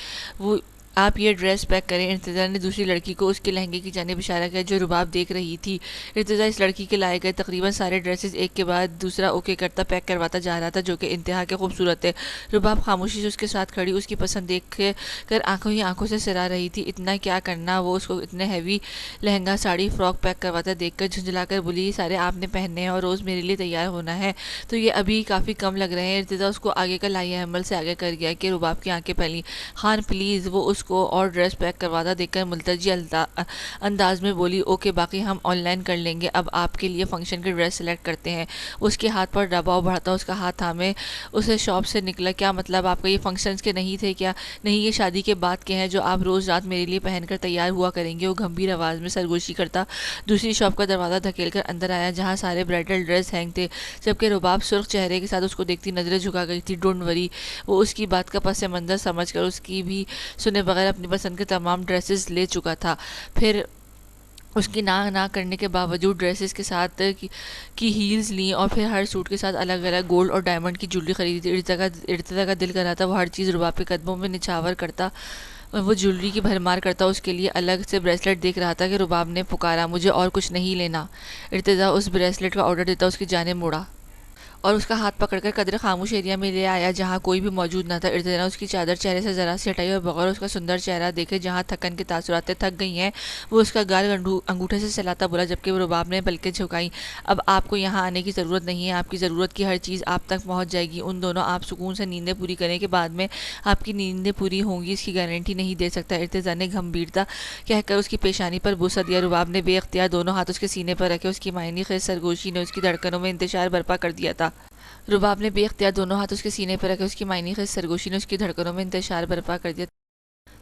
آپ یہ ڈریس پیک کریں۔ ارتضیٰ نے دوسری لڑکی کو اس کے لہنگے کی جانب اشارہ کیا جو رباب دیکھ رہی تھی۔ ارتضیٰ اس لڑکی کے لائے گئے تقریباً سارے ڈریسز ایک کے بعد دوسرا اوکے کرتا پیک کرواتا جا رہا تھا جو کہ انتہا کے خوبصورت تھے۔ رباب خاموشی سے اس کے ساتھ کھڑی اس کی پسند دیکھ کر آنکھوں ہی آنکھوں سے سرا رہی تھی۔ اتنا کیا کرنا، وہ اس کو اتنے heavy lehenga sari frock pack کرواتا دیکھ کر جھنجھلا کر بولی یہ سارے آپ نے پہننے ہیں اور روز میرے لیے تیار ہونا ہے تو یہ ابھی کافی کم لگ رہے ہیں۔ ارتضیٰ اس کو آگے کا لائحہ عمل سے آگے کر گیا کہ رباب کی آنکھیں پھیلیں۔ خان پلیز، وہ اس کو اور ڈریس پیک کرواتا دیکھ کر ملتجی انداز میں بولی۔ اوکے، باقی ہم آن لائن کر لیں گے، اب آپ کے لیے فنکشن کی ڈریس سلیکٹ کرتے ہیں۔ اس کے ہاتھ پر دباؤ بڑھاتا اس کا ہاتھ تھامے اسے شاپ سے نکلا۔ کیا مطلب آپ کا؟ یہ فنکشنز کے نہیں تھے کیا؟ نہیں، یہ شادی کے بعد کے ہیں جو آپ روز رات میرے لیے پہن کر تیار ہوا کریں گے۔ وہ گھمبیر آواز میں سرگوشی کرتا دوسری شاپ کا دروازہ دھکیل کر اندر آیا جہاں سارے برائڈل ڈریس ہینگ تھے جبکہ رباب سرخ چہرے کے ساتھ اس کو دیکھتی نظریں جھکا گئی تھی۔ ڈونٹ وری، وہ اس کی بات کا پس منظر سمجھ کر اس کی بھی سنے بغیر اپنی پسند کے تمام ڈریسز لے چکا تھا۔ پھر اس کی نہ کرنے کے باوجود ڈریسز کے ساتھ کی ہیلز لیں اور پھر ہر سوٹ کے ساتھ الگ الگ گولڈ اور ڈائمنڈ کی جویلری خریدی تھی۔ ارتضیٰ کا دل کر رہا تھا وہ ہر چیز رباب کے قدموں میں نچھاور کرتا، وہ جویلری کی بھرمار کرتا۔ اس کے لیے الگ سے بریسلٹ دیکھ رہا تھا کہ رباب نے پکارا، مجھے اور کچھ نہیں لینا۔ ارتضیٰ اس بریسلٹ کا آرڈر دیتا اس کی جانب مڑا اور اس کا ہاتھ پکڑ کر قدر خاموش ایریا میں لے آیا جہاں کوئی بھی موجود نہ تھا۔ ارتضیٰ نے اس کی چادر چہرے سے ذرا سی ہٹائی اور بغیر اس کا سندر چہرہ دیکھے جہاں تھکن کے تاثرات تھک گئی ہیں، وہ اس کا گال انگوٹھے سے سلاتا بولا، جبکہ وہ رباب نے پلکیں جھکائیں۔ اب آپ کو یہاں آنے کی ضرورت نہیں ہے، آپ کی ضرورت کی ہر چیز آپ تک پہنچ جائے گی۔ ان دونوں آپ سکون سے نیندیں پوری کریں کہ بعد میں آپ کی نیندیں پوری ہوں گی اس کی گارنٹی نہیں دے سکتا۔ ارتضیٰ نے گھمبیرتا کہہ کر اس کی پیشانی پر بوسہ دیا۔ رباب نے بے اختیار دونوں ہاتھ اس کے سینے پر رکھے، اس کی معنی خیز سرگوشی نے اس کی دھڑکنوں میں انتشار برپا کر دیا تھا۔ رباب نے بے اختیار دونوں ہاتھ اس کے سینے پر رکھے، اس کی معنی خیز سرگوشی نے اس کی دھڑکنوں میں انتشار برپا کر دیا۔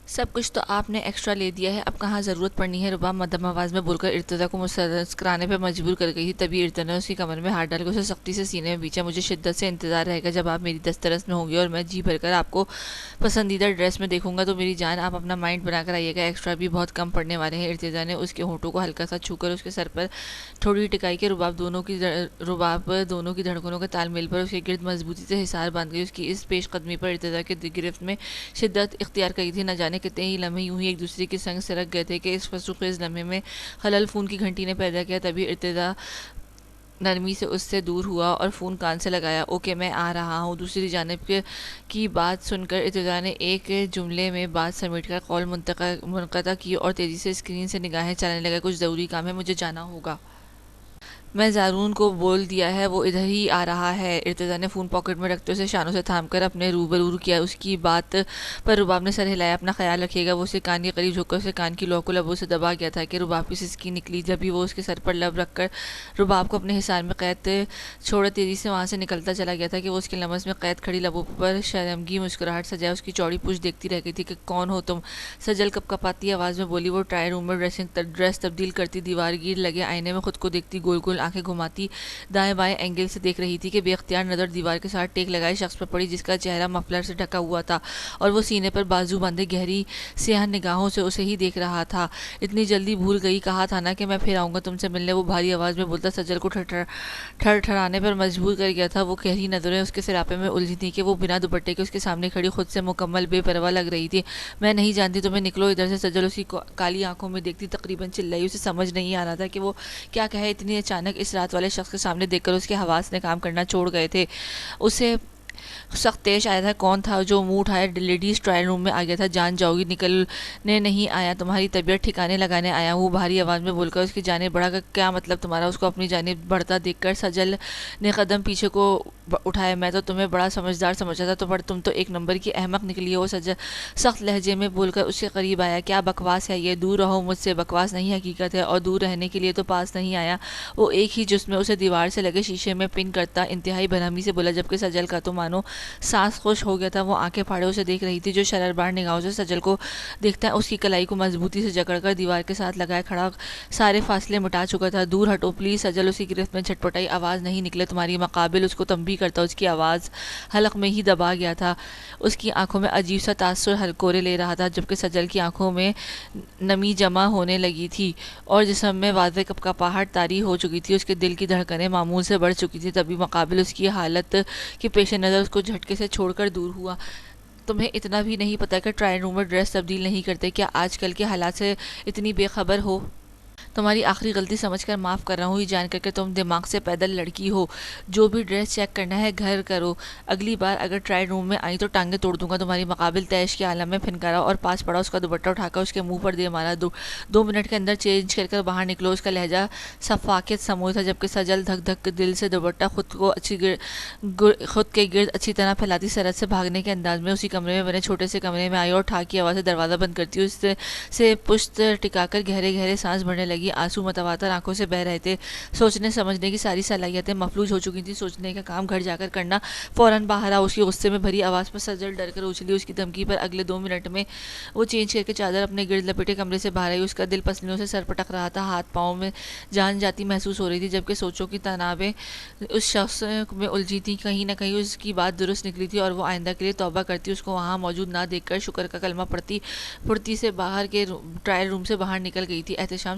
سب کچھ تو آپ نے ایکسٹرا لے دیا ہے، اب کہاں ضرورت پڑنی ہے، رباب مدھم آواز میں بول کر ارتضیٰ کو مسکرانے پہ مجبور کر گئی تھی۔ تبھی ارتضیٰ نے اس کی کمر میں ہاتھ ڈال کر اسے سختی سے سینے میں بیچا۔ مجھے شدت سے انتظار رہے گا جب آپ میری دسترس میں ہوں گے اور میں جی بھر کر آپ کو پسندیدہ ڈریس میں دیکھوں گا، تو میری جان آپ اپنا مائنڈ بنا کر آئیے گا، ایکسٹرا بھی بہت کم پڑنے والے ہیں۔ ارتضیٰ نے اس کے ہونٹوں کو ہلکا سا چھو کر اس کے سر پر تھوڑی ٹکائی کہ رباب دونوں کی دھڑکنوں کے تال میل پر اس کے گرد مضبوطی سے حصار باندھ گئی۔ اس کی اس پیش قدمی پر ارتضیٰ کے گرفت میں شدت اختیار کری تھی، نہ جانے کتنے ہی لمحے یوں ہی ایک دوسرے کے سنگ سرک گئے تھے کہ اس فسوخیز لمحے میں خلل فون کی گھنٹی نے پیدا کیا۔ تبھی ارتضیٰ نرمی سے اس سے دور ہوا اور فون کان سے لگایا۔ اوکے میں آ رہا ہوں۔ دوسری جانب کی بات سن کر ارتضیٰ نے ایک جملے میں بات سمیٹ کر قول منقطع کی اور تیزی سے اسکرین سے نگاہیں چلانے لگا، کچھ ضروری کام ہے، مجھے جانا ہوگا۔ میں زارون کو بول دیا ہے، وہ ادھر ہی آ رہا ہے۔ ارتضیٰ نے فون پاکٹ میں رکھتے اسے شانوں سے تھام کر اپنے روبرو کیا۔ اس کی بات پر رباب نے سر ہلایا۔ اپنا خیال رکھیے گا۔ وہ اسے کان کے قریب جھک کر اسے کان کی لو کو لبوں سے دبا گیا تھا کہ رباب کی سسکی نکلی۔ جبھی وہ اس کے سر پر لب رکھ کر رباب کو اپنے حصار میں قید چھوڑے تیزی سے وہاں سے نکلتا چلا گیا تھا کہ وہ اس کے لمس میں قید کھڑی لبوں پر شرمگی مسکراہٹ سجائے اس کی چوڑی پوچھ دیکھتی رہ گئی تھی کہ کون ہو تم؟ سجل کپ کپاتی آواز میں بولی۔ وہ ٹرائل روم میں ڈریس تبدیل کرتی، دیوار گیر لگے آئینے میں خود کو دیکھتی، گول گول آنکھیں گھماتی دائیں بائیں اینگل سے دیکھ رہی تھی کہ بے اختیار نظر دیوار کے ساتھ ٹیک لگائے شخص پر پڑی جس کا چہرہ مفلر سے ڈھکا ہوا تھا اور وہ سینے پر بازو باندھے گہری سیاہ نگاہوں سے اسے ہی دیکھ رہا تھا۔ اتنی جلدی بھول گئی، کہا تھا نا کہ میں پھر آؤں گا تم سے ملنے، وہ بھاری آواز میں بولتا سجل کو ٹھڑٹھڑانے پر مجبور کر گیا تھا۔ وہ گہری نظریں اس کے سراپے میں الجھی تھیں کہ وہ بنا دوپٹے کے اس کے سامنے کھڑی خود سے مکمل بے پرواہ لگ رہی تھی۔ میں نہیں جانتی تمہیں، نکلو ادھر سے، سجل اس کی کالی آنکھوں میں دیکھتی تقریباً چلائی۔ اسے سمجھ نہیں آ رہا تھا کہ وہ کیا کہے، اتنی اچانک اس رات والے شخص کے سامنے دیکھ کر اس کے حواس نے کام کرنا چھوڑ گئے تھے۔ اسے سخت تیش آیا تھا، کون تھا جو منہ اٹھائے لیڈیز ٹرائل روم میں آ گیا تھا؟ جان جاؤ گی، نکلنے نہیں آیا، تمہاری طبیعت ٹھکانے لگانے آیا ہوں، بھاری آواز میں بول کر اس کی جانب بڑھا کر کیا مطلب تمہارا؟ اس کو اپنی جانب بڑھتا دیکھ کر سجل نے قدم پیچھے کو اٹھائے۔ میں تو تمہیں بڑا سمجھدار سمجھا تھا، پر تم تو ایک نمبر کی احمق نکلی ہو، سجل سخت لہجے میں بول کر اس کے قریب آیا۔ کیا بکواس ہے یہ، دور رہو مجھ سے، بکواس نہیں حقیقت ہے، اور دور رہنے کے لیے تو پاس نہیں آیا۔ وہ ایک ہی جسم میں اسے دیوار سے لگے شیشے میں پن کرتا انتہائی برہمی سے بولا، جبکہ سجل کا تو مانو سانس خوش ہو گیا تھا۔ وہ آنکھیں پھاڑے اسے دیکھ رہی تھی جو شرربار نگاہوں سے سجل کو دیکھتا ہے، اس کی کلائی کو مضبوطی سے جکڑ کر دیوار کے ساتھ لگائے کھڑا سارے فاصلے مٹا چکا تھا۔ دور ہٹو پلیز، سجل اس کی گرفت میں جھٹپٹائی، آواز نہیں نکلے تمہاری۔ مقابل اس کو تنبیہ کرتا اس کی آواز حلق میں ہی دبا گیا تھا۔ اس کی آنکھوں میں عجیب سا تاثر ہلکورے لے رہا تھا، جبکہ سجل کی آنکھوں میں نمی جمع ہونے لگی تھی اور جسم میں واضح کپکپاہٹ طاری ہو چکی تھی، اس کے دل کی دھڑکنیں معمول سے بڑھ چکی تھی۔ تبھی مقابل اس کی حالت کے پیش نظر اس کو جھٹکے سے چھوڑ کر دور ہوا۔ تمہیں اتنا بھی نہیں پتا کہ ٹرائل روم میں ڈریس تبدیل نہیں کرتے؟ کیا آج کل کے حالات سے اتنی بے خبر ہو؟ تمہاری آخری غلطی سمجھ کر معاف کر رہا ہوں، یہ جان کر کہ تم دماغ سے پیدل لڑکی ہو۔ جو بھی ڈریس چیک کرنا ہے گھر کرو، اگلی بار اگر ٹرائل روم میں آئی تو ٹانگیں توڑ دوں گا تمہاری۔ مقابل تیش کے عالم میں پھنکارا اور پاس پڑا اس کا دوپٹہ اٹھا کر اس کے منہ پر دے مارا۔ 2 منٹ کے اندر چینج کر کر باہر نکلو۔ اس کا لہجہ سفاکیت سموئے تھا، جبکہ سجل دھک دھک دل سے دوپٹہ خود کے گرد اچھی طرح پھیلاتی سرحد سے بھاگنے کے انداز میں اسی کمرے میں بنے چھوٹے سے کمرے میں آئی اور ٹھاک کی آواز سے دروازہ بند کرتی اس سے پشت ٹکا کر گہرے گہرے سانس بھرنے لگی۔ آنسو متواتر آنکھوں سے بہہ رہے تھے، سوچنے سمجھنے کی ساری صلاحیتیں مفلوج ہو چکی تھیں۔ سوچنے کا کام گھر جا کر کرنا، فوراً باہر آ۔ اس کی غصے میں بھری آواز پر سجل ڈر کر اچھلی۔ اس کی دھمکی پر اگلے 2 منٹ میں وہ چینج کر کے چادر اپنے گرد لپیٹے کمرے سے باہر آئی۔ اس کا دل پسلیوں سے سر پٹک رہا تھا، ہاتھ پاؤں میں جان جاتی محسوس ہو رہی تھی، جبکہ سوچوں کی تنابیں اس شخص میں الجھی تھیں۔ کہیں نہ کہیں اس کی بات درست نکلی تھی اور وہ آئندہ کے لیے توبہ کرتی، اس کو وہاں موجود نہ دیکھ کر شکر کا کلمہ پڑھتی سے باہر کے ٹرائل روم سے باہر نکل گئی تھی۔ احتشام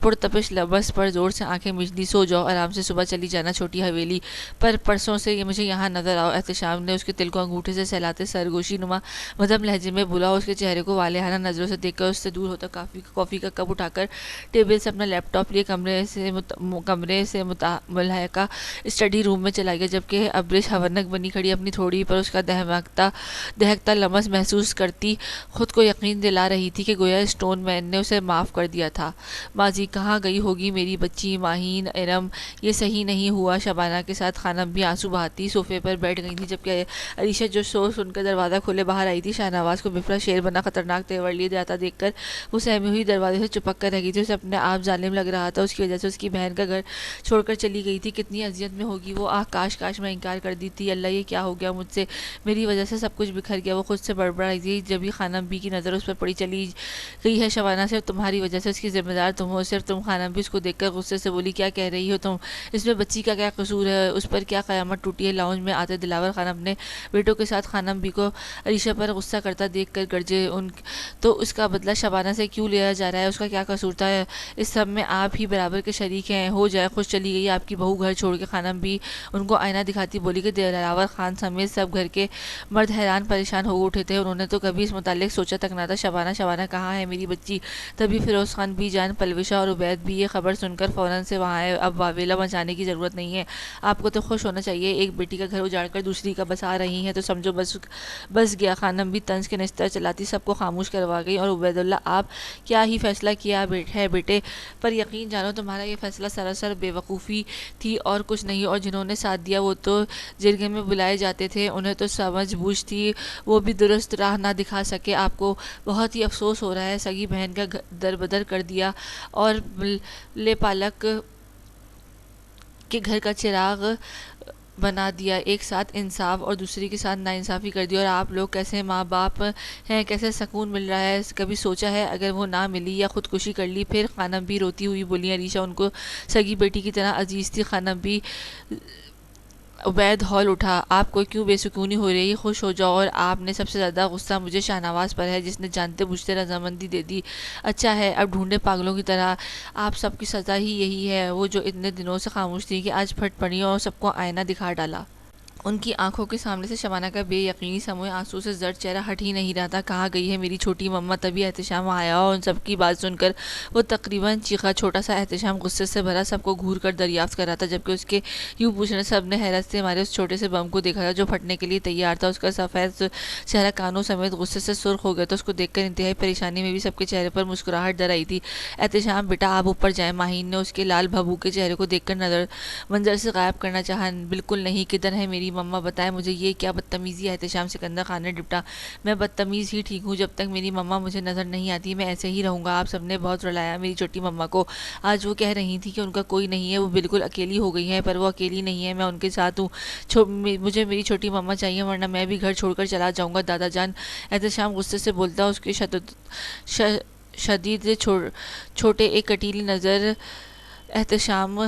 پرتپش لبس پر زور سے آنکھیں مچ لی. سو جاؤ آرام سے, صبح چلی جانا چھوٹی حویلی پر, پرسوں سے یہ مجھے یہاں نظر آؤ. احتشام نے اس کے دل کو انگوٹھے سے سہلاتے سرگوشی نما مدھم لہجے میں بولا. اس کے چہرے کو والہانہ نظروں سے دیکھ کر اس سے دور ہوتا کافی کا کپ اٹھا کر ٹیبل سے اپنا لیپ ٹاپ لیے کمرے سے ملحقہ اسٹڈی روم میں چلا گیا, جبکہ ابرش ہونک بنی کھڑی اپنی تھوڑی پر اس کا دہکتا لمس محسوس کرتی خود کو یقین دلا رہی تھی کہ گویا اسٹون مین نے اسے معاف کر دیا تھا. ماضی کہاں گئی ہوگی میری بچی ماہین ارم, یہ صحیح نہیں ہوا. شبانہ کے ساتھ خانم بھی آنسو بہاتی صوفے پر بیٹھ گئی تھی, جبکہ عریشہ جو شور سن کر دروازہ کھولے باہر آئی تھی. شاہنواز کو بفرا شیر بنا خطرناک تیور لیے جاتا دیکھ کر وہ سہمی ہوئی دروازے سے چپک کر رہ گئی تھی. اسے اپنے آپ ظالم لگ رہا تھا, اس کی وجہ سے اس کی بہن کا گھر چھوڑ کر چلی گئی تھی. کتنی اذیت میں ہوگی وہ. کاش میں انکار کر دی تھی. اللہ یہ کیا ہو گیا مجھ سے, میری وجہ سے سب کچھ بکھر گیا. وہ خود سے بڑبڑائی تھی. جبھی خانم بی کی نظر اس پر پڑی چلی گئی ہے شبانہ, صرف تمہاری وجہ سے اس کی ذمہ دار تم ہو, صرف تم. خانم بھی اس کو دیکھ کر غصے سے بولی, کیا کہہ رہی ہو تم, اس میں بچی کا کیا قصور ہے, اس پر کیا قیامت ٹوٹی ہے. لاؤنج میں آتے دلاور خان اپنے بیٹوں کے ساتھ خانم بی کو عریشہ پر غصہ کرتا دیکھ کر گرجے, تو اس کا بدلہ شبانہ سے کیوں لیا جا رہا ہے, اس کا کیا قصور تھا, اس سب میں آپ ہی برابر کے شریک ہیں, ہو جائے خوش. چلی گئی آپ کی بہو گھر چھوڑ کے. خانم بھی ان کو آئینہ دکھاتی بولی کہ دلاور خان سمیت سب گھر کے مرد حیران پریشان ہو اٹھے تھے. انہوں نے تو کبھی اس متعلق سوچا تک نہ تھا. شبانہ کہاں ہے میری بچی. تبھی فیروز خان بھی جان, پلوشہ اور عبید بھی یہ خبر سن کر فوراً سے وہاں آئے. اب واویلا مچانے کی ضرورت نہیں ہے, آپ کو تو خوش ہونا چاہیے. ایک بیٹی کا گھر اجاڑ کر دوسری کا بسا رہی ہیں تو سمجھو بس گیا. خانم بھی طنز کے نستر چلاتی سب کو خاموش کروا گئی. اور عبید اللہ, آپ کیا ہی فیصلہ کیا ہے بیٹے, پر یقین جانو تمہارا یہ فیصلہ سراسر بے وقوفی تھی اور کچھ نہیں. اور جنہوں نے ساتھ دیا وہ تو جرگے میں بلائے جاتے تھے, انہیں تو سمجھ بوجھ تھی, وہ بھی درست راہ نہ دکھا سکے. آپ کو بہت ہی افسوس ہو رہا ہے, سگی بہن کا دربدر کر دیا اور لے پالک کے گھر کا چراغ بنا دیا. ایک ساتھ انصاف اور دوسری کے ساتھ ناانصافی کر دی. اور آپ لوگ کیسے ماں باپ ہیں, کیسے سکون مل رہا ہے, کبھی سوچا ہے اگر وہ نہ ملی یا خودکشی کر لی پھر. خانم بھی روتی ہوئی بولی. عریشہ ان کو سگی بیٹی کی طرح عزیز تھی. خانم بھی. عبید ہال اٹھا, آپ کو کیوں بے سکونی ہو رہی ہے, خوش ہو جاؤ. اور آپ نے سب سے زیادہ غصہ مجھے شاہنواز پر ہے, جس نے جانتے بوجھتے رضامندی دے دی. اچھا ہے, اب ڈھونڈے پاگلوں کی طرح. آپ سب کی سزا ہی یہی ہے, وہ جو اتنے دنوں سے خاموش تھی کہ آج پھٹ پڑی اور سب کو آئینہ دکھا ڈالا. ان کی آنکھوں کے سامنے سے شبانہ کا بے یقینی سموئے آنسو سے زرد چہرہ ہٹ ہی نہیں رہا تھا. کہاں گئی ہے میری چھوٹی مما. تبھی احتشام آیا اور ان سب کی بات سن کر وہ تقریباً چیخا. چھوٹا سا احتشام غصے سے بھرا سب کو گھور کر دریافت کر رہا تھا, جبکہ اس کے یوں پوچھنے سب نے حیرت سے مارے اس چھوٹے سے بم کو دیکھا تھا جو پھٹنے کے لیے تیار تھا. اس کا سفید چہرہ کانوں سمیت غصے سے سرخ ہو گیا تھا. اس کو دیکھ کر انتہائی پریشانی میں بھی سب کے چہرے پر مسکراہٹ در آئی تھی. احتشام بیٹا آپ اوپر جائیں. ماہین نے اس کے لال بھبو کے چہرے کو دیکھ کر منظر سے غائب کرنا چاہا. بالکل نہیں, کدھر ہے میری مما, بتائیں مجھے, یہ کیا بدتمیزی ہے. احتشام سکندر خان نے ڈپٹا. میں بدتمیز ہی ٹھیک ہوں, جب تک میری مما مجھے نظر نہیں آتی میں ایسے ہی رہوں گا. آپ سب نے بہت رلایا میری چھوٹی مما کو. آج وہ کہہ رہی تھی کہ ان کا کوئی نہیں ہے, وہ بالکل اکیلی ہو گئی ہیں, پر وہ اکیلی نہیں ہے, میں ان کے ساتھ ہوں. مجھے میری چھوٹی مما چاہیے, ورنہ میں بھی گھر چھوڑ کر چلا جاؤں گا دادا جان. احتشام غصے سے بولتا. اس کے شدید چھوٹے ایک کٹیلی نظر احتشام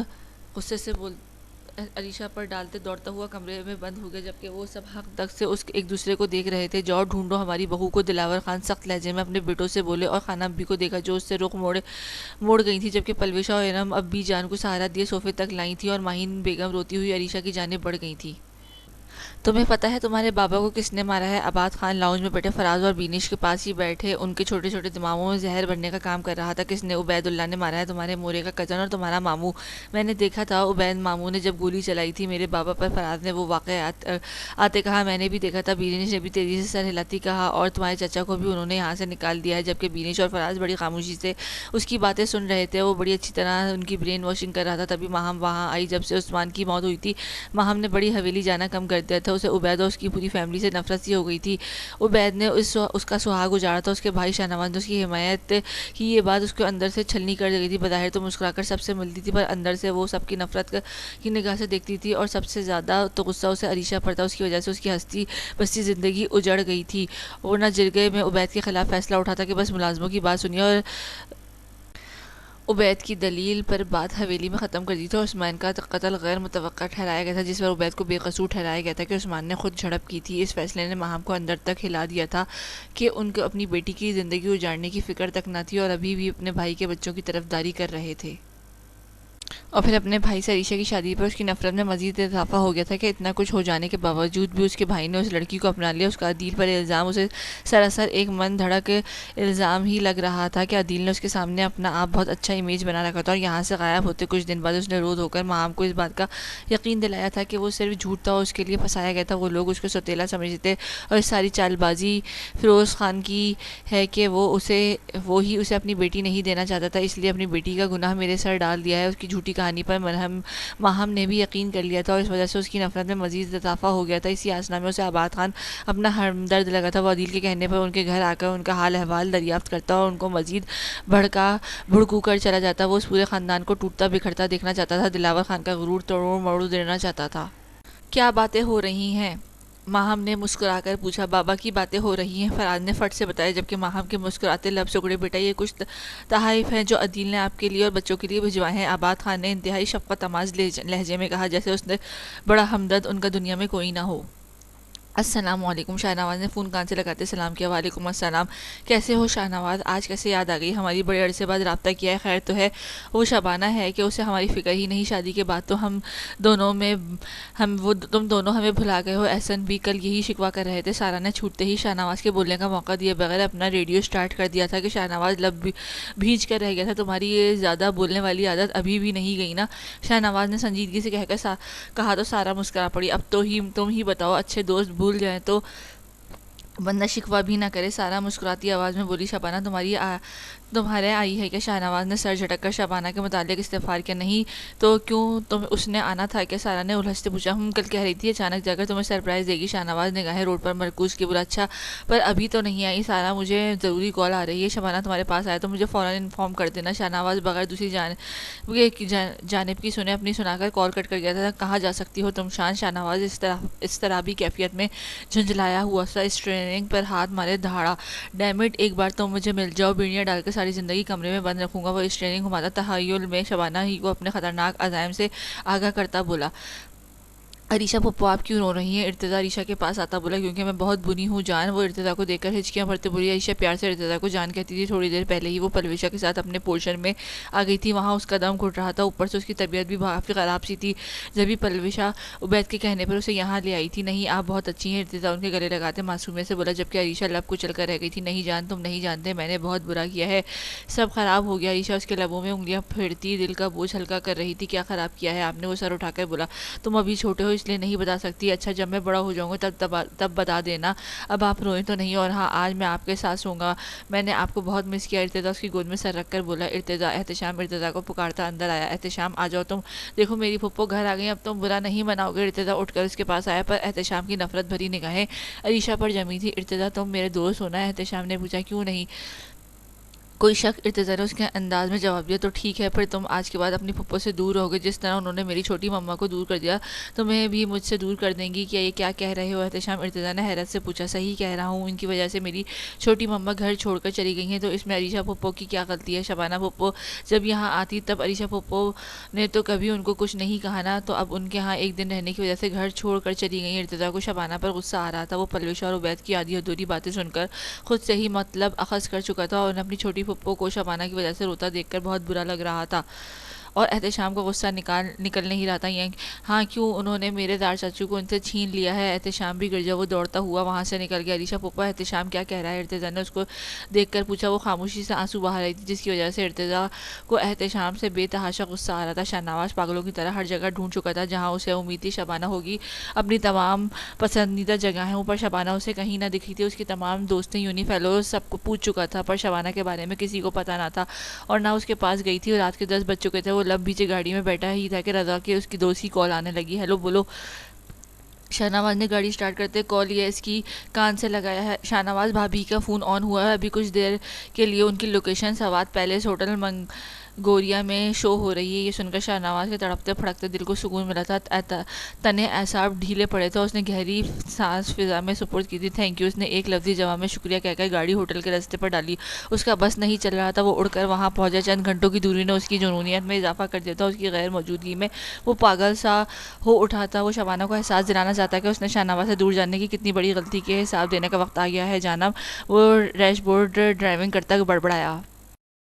غصے سے عریشہ پر ڈالتے دوڑتا ہوا کمرے میں بند ہو گیا, جبکہ وہ سب حق تک سے ایک دوسرے کو دیکھ رہے تھے. جاؤ ڈھونڈو ہماری بہو کو. دلاور خان سخت لہجے میں اپنے بیٹوں سے بولے, اور خانم بھی کو دیکھا جو اس سے رخ موڑ گئی تھی, جبکہ پلوشہ اور ارم اب بھی جان کو سہارا دیے صوفے تک لائی تھی, اور ماہین بیگم روتی ہوئی عریشہ کی جانب بڑھ گئی تھی. تمہیں پتہ ہے تمہارے بابا کو کس نے مارا ہے. عباد خان لاؤنج میں بیٹھے فراز اور بینش کے پاس ہی بیٹھے ان کے چھوٹے چھوٹے دماغوں میں زہر بننے کا کام کر رہا تھا. کس نے. عبید اللہ نے مارا ہے, تمہارے مورے کا کزن اور تمہارا ماموں. میں نے دیکھا تھا عبید ماموں نے جب گولی چلائی تھی میرے بابا پر. فراز نے وہ واقعہ آتے کہا. میں نے بھی دیکھا تھا. بینش نے بھی تیزی سے سر ہلاتی کہا. اور تمہارے چچا کو بھی انہوں نے یہاں سے نکال دیا ہے. جبکہ بینش اور فراز بڑی خاموشی سے اس کی باتیں سن رہے تھے. وہ بڑی اچھی طرح ان کی برین واشنگ کر رہا تھا. تبھی ماہم وہاں آئی. جب سے عثمان کی موت ہوئی تھی ماہم نے بڑی حویلی جانا کم کر دیا تھا. اسے عبید اور اس کی پوری فیملی سے نفرت سی ہو گئی تھی. عبید نے اس کا سہاگ اجاڑا تھا. اس کے بھائی شاہنواز نے اس کی حمایت کی. یہ بات اس کو اندر سے چھلنی کر گئی تھی. بظاہر تو مسکرا کر سب سے ملتی تھی, پر اندر سے وہ سب کی نفرت کی نگاہ سے دیکھتی تھی. اور سب سے زیادہ تو غصہ اسے عریشہ پر تھا. اس کی وجہ سے اس کی ہستی بستی زندگی اجڑ گئی تھی. ورنہ جرگے میں عبید کے خلاف فیصلہ اٹھا تھا کہ بس ملازموں کی بات سنیے اور عبید کی دلیل پر بات حویلی میں ختم کر دی تھی اور عثمان کا قتل غیر متوقع ٹھہرایا گیا تھا، جس پر عبید کو بے قصور ٹھہرایا گیا تھا کہ عثمان نے خود جھڑپ کی تھی۔ اس فیصلے نے ماہم کو اندر تک ہلا دیا تھا کہ ان کو اپنی بیٹی کی زندگی اجاڑنے کی فکر تک نہ تھی اور ابھی بھی اپنے بھائی کے بچوں کی طرفداری کر رہے تھے۔ اور پھر اپنے بھائی سے عریشہ کی شادی پر اس کی نفرت میں مزید اضافہ ہو گیا تھا کہ اتنا کچھ ہو جانے کے باوجود بھی اس کے بھائی نے اس لڑکی کو اپنا لیا۔ اس کا عدیل پر الزام اسے سراسر ایک من دھڑک الزام ہی لگ رہا تھا کہ عدیل نے اس کے سامنے اپنا آپ بہت اچھا امیج بنا رکھا تھا، اور یہاں سے غائب ہوتے کچھ دن بعد اس نے رو دھو کر ماہم کو اس بات کا یقین دلایا تھا کہ وہ صرف جھوٹ تھا اور اس کے لیے پھنسایا گیا تھا۔ وہ لوگ اس کو سوتیلا سمجھتے اور اس ساری چال بازی فیروز خان کی ہے کہ وہ ہی اسے اپنی بیٹی نہیں دینا چاہتا تھا، اس لیے اپنی بیٹی کا گناہ میرے سر ڈال دیا ہے۔ اس کی جھوٹی کہانی پر ماہم نے بھی یقین کر لیا تھا اور اس وجہ سے اس کی نفرت میں مزید اضافہ ہو گیا تھا۔ اسی آسنا میں اسے آباد خان اپنا ہمدرد لگا تھا۔ وہ عدیل کے کہنے پر ان کے گھر آ کر ان کا حال احوال دریافت کرتا اور ان کو مزید بھڑکو کر چلا جاتا۔ وہ اس پورے خاندان کو ٹوٹتا بکھرتا دیکھنا چاہتا تھا۔ دلاور خان کا غرور توڑ موڑ دینا چاہتا تھا۔ کیا باتیں ہو رہی ہیں؟ ماہم نے مسکرا کر پوچھا۔ بابا کی باتیں ہو رہی ہیں، فراز نے فٹ سے بتایا، جبکہ ماہم کے مسکراتے لب سکڑے۔ بیٹا یہ کچھ تحائف ہیں جو عدیل نے آپ کے لیے اور بچوں کے لیے بھجوائے ہیں، آباد خان نے انتہائی شفقت آمیز لہجے میں کہا، جیسے اس نے بڑا ہمدرد ان کا دنیا میں کوئی نہ ہو۔ السلام علیکم، شاہ نواز نے فون کان سے لگاتے سلام کیا۔ وعلیکم السلام، کیسے ہو شاہ نواز؟ آج کیسے یاد آ گئی؟ ہماری بڑے عرصے بعد رابطہ کیا ہے، خیر تو ہے؟ وہ شبانہ ہے کہ اسے ہماری فکر ہی نہیں، شادی کے بعد تو تم دونوں ہمیں بھلا گئے ہو۔ احسن بھی کل یہی شکوہ کر رہے تھے۔ سارا نے چھوٹتے ہی شاہ نواز کے بولنے کا موقع دیے بغیر اپنا ریڈیو سٹارٹ کر دیا تھا کہ شاہ نواز لب بھیج کر رہ گیا تھا۔ تمہاری یہ زیادہ بولنے والی عادت ابھی بھی نہیں گئی نا؟ شاہ نواز نے سنجیدگی سے کہا تو سارا مسکرا پڑی۔ اب تو تم ہی بتاؤ، اچھے دوست بھول جائیں تو بندہ شکوہ بھی نہ کرے۔ سارا مسکراتی آواز میں بولی۔ شبانہ تمہارے آئی ہے کہ؟ شاہ نواز نے سر جھٹک کر شبانہ کے متعلق استفسار کیا۔ نہیں تو کیوں، اس نے آنا تھا کہ؟ سارا نے الجھتے پوچھا۔ کل کہہ رہی تھی اچانک جا کر تمہیں سرپرائز دے گی۔ شاہ نواز نگاہیں روڈ پر مرکوز کی۔ بولا اچھا، پر ابھی تو نہیں آئی سارا، مجھے ضروری کال آ رہی ہے۔ شبانہ تمہارے پاس آئے تو مجھے فوراً انفارم کر دینا۔ شاہ نواز بغیر دوسری جانب کی سنے اپنی سنا کر کال کٹ کر گیا تھا۔ کہاں جا سکتی ہو تم شان؟ شاہ نواز اضطرابی کیفیت میں جھنجھلایا ہوا سا اسٹیئرنگ پر ہاتھ مارے دھاڑا۔ ڈیم اٹ، ایک بار تم مجھے مل جاؤ، بیڑیاں ڈال کر ساری زندگی کمرے میں بند رکھوں گا۔ وہ اسٹیئرنگ گھماتا تخیل میں شبانہ ہی کو اپنے خطرناک عزائم سے آگاہ کرتا بولا۔ عریشہ پھپھو آپ کیوں رو رہی ہیں؟ ارتضیٰ عریشہ کے پاس آتا بولا۔ کیونکہ میں بہت بری ہوں جان۔ وہ ارتضیٰ کو دیکھ کر ہچکیاں بھرتے بولی۔ عریشہ پیار سے ارتضیٰ کو جان کہتی تھی۔ تھوڑی دیر پہلے ہی وہ پرویشہ کے ساتھ اپنے پورشن میں آ گئی تھی، وہاں اس کا دم گھٹ رہا تھا، اوپر سے اس کی طبیعت بھی کافی خراب سی تھی، جبھی پرویشہ عبید کے کہنے پر اسے یہاں لے آئی تھی۔ نہیں، آپ بہت اچھی ہیں، ارتضیٰ ان کے گلے لگاتے معصومیت سے بولا، جبکہ عریشہ لب کچل کر رہ گئی تھی۔ نہیں جان، تم نہیں جانتے میں نے بہت برا کیا ہے، سب خراب ہو گیا۔ عریشہ اس کے لبوں میں انگلیاں پھیرتی دل کا بوجھ ہلکا کر رہی تھی۔ کیا خراب کیا ہے آپ نے؟ وہ سر اٹھا کر بولا۔ تم ابھی چھوٹے ہو اس لیے نہیں بتا سکتی۔ اچھا، جب میں بڑا ہو جاؤں گا تب بتا دینا، اب آپ روئیں تو نہیں۔ اور ہاں، آج میں آپ کے ساتھ سوں گا، میں نے آپ کو بہت مس کیا۔ ارتضیٰ اس کی گود میں سر رکھ کر بولا۔ ارتضیٰ، احتشام ارتضیٰ کو پکارتا اندر آیا۔ احتشام آ جاؤ تم، دیکھو میری پھپھو گھر آ گئی، اب تم برا نہیں مناؤ گے؟ ارتضیٰ اٹھ کر اس کے پاس آیا، پر احتشام کی نفرت بھری نگاہیں عریشہ پر جمی تھی۔ ارتضیٰ، تم میرے دوست ہو نا؟ احتشام نے پوچھا۔ کیوں نہیں؟ کوئی شک؟ ارتضیٰ نے اس کے انداز میں جواب دیا۔ تو ٹھیک ہے، پھر تم آج کے بعد اپنی پھپھو سے دور رہو گے، جس طرح انہوں نے میری چھوٹی مما کو دور کر دیا، تمہیں بھی مجھ سے دور کر دیں گی کیا؟ یہ کیا کہہ رہے ہو احتشام؟ ارتضیٰ نے حیرت سے پوچھا۔ صحیح کہہ رہا ہوں، ان کی وجہ سے میری چھوٹی مما گھر چھوڑ کر چلی گئی ہیں، تو اس میں عریشہ پھپھو کی کیا غلطی ہے؟ شبانہ پھپھو جب یہاں آتی تب عریشہ پھپھو نے تو کبھی ان کو کچھ نہیں کہا نا، تو اب ان کے ہاں ایک دن رہنے کی وجہ سے گھر چھوڑ کر چلی گئی۔ ارتضیٰ کو شبانہ پر غصہ آ رہا تھا۔ وہ پرویشہ اور عبید کی آدھی ادھوری باتیں سن کر خود سے ہی مطلب اخذ کر چکا تھا، اور اپنی چھوٹی پھپھو کو شبانہ کی وجہ سے روتا دیکھ کر بہت برا لگ رہا تھا، اور احتشام کا غصہ نکل نہیں رہا تھا۔ ہاں کیوں، انہوں نے میرے دار چاچو کو ان سے چھین لیا ہے؟ احتشام بھی گرجا وہ دوڑتا ہوا وہاں سے نکل گیا۔ عریشہ پھپھو، احتشام کیا کہہ رہا ہے؟ ارتضیٰ نے اس کو دیکھ کر پوچھا۔ وہ خاموشی سے آنسو بہا رہی تھی، جس کی وجہ سے ارتضیٰ کو احتشام سے بے تحاشا غصہ آ رہا تھا۔ شاہ نواز پاگلوں کی طرح ہر جگہ ڈھونڈ چکا تھا جہاں اسے امید تھی شبانہ ہوگی، اپنی تمام پسندیدہ جگہوں پر شبانہ اسے کہیں نہ دکھی تھی۔ اس کی تمام دوستیں، یونی فیلوز، سب کو پوچھ چکا تھا، پر شبانہ کے بارے میں کسی کو پتہ نہ تھا، اور نہ اس کے پاس گئی تھی۔ اور رات کے 10 بج چکے تھے، وہ لب بھیجے گاڑی میں بیٹھا ہی تھا کہ رضا کی اس کی دوست کی کال آنے لگی۔ ہیلو بولو۔ شاہ نواز نے گاڑی سٹارٹ کرتے کال یہ اس کی کان سے لگایا ہے۔ شاہ نواز بھابھی کا فون آن ہوا ہے، ابھی کچھ دیر کے لیے ان کی لوکیشن سوات پیلیس ہوٹل گوریا میں شو ہو رہی ہے، یہ سن کر شاہ نواز کے تڑپتے پھڑکتے دل کو سکون ملا تھا۔ تنے اعصاب ڈھیلے پڑے تھے، اس نے گہری سانس فضا میں سپرد کی تھی۔ تھینک یو، اس نے ایک لفظی جواب میں شکریہ کہہ کر گاڑی ہوٹل کے راستے پر ڈالی۔ اس کا بس نہیں چل رہا تھا، وہ اڑ کر وہاں پہنچا۔ چند گھنٹوں کی دوری نے اس کی جنونیت میں اضافہ کر دیا تھا، اس کی غیر موجودگی میں وہ پاگل سا ہو اٹھا تھا۔ وہ شبانہ کو احساس دلانا چاہتا کہ اس نے شاہ نواز سے دور جانے کی کتنی بڑی غلطی کی ہے۔ حساب دینے کا وقت آ گیا ہے جناب، وہ ڈیش بورڈ ڈرائیونگ کرتا بڑبڑایا۔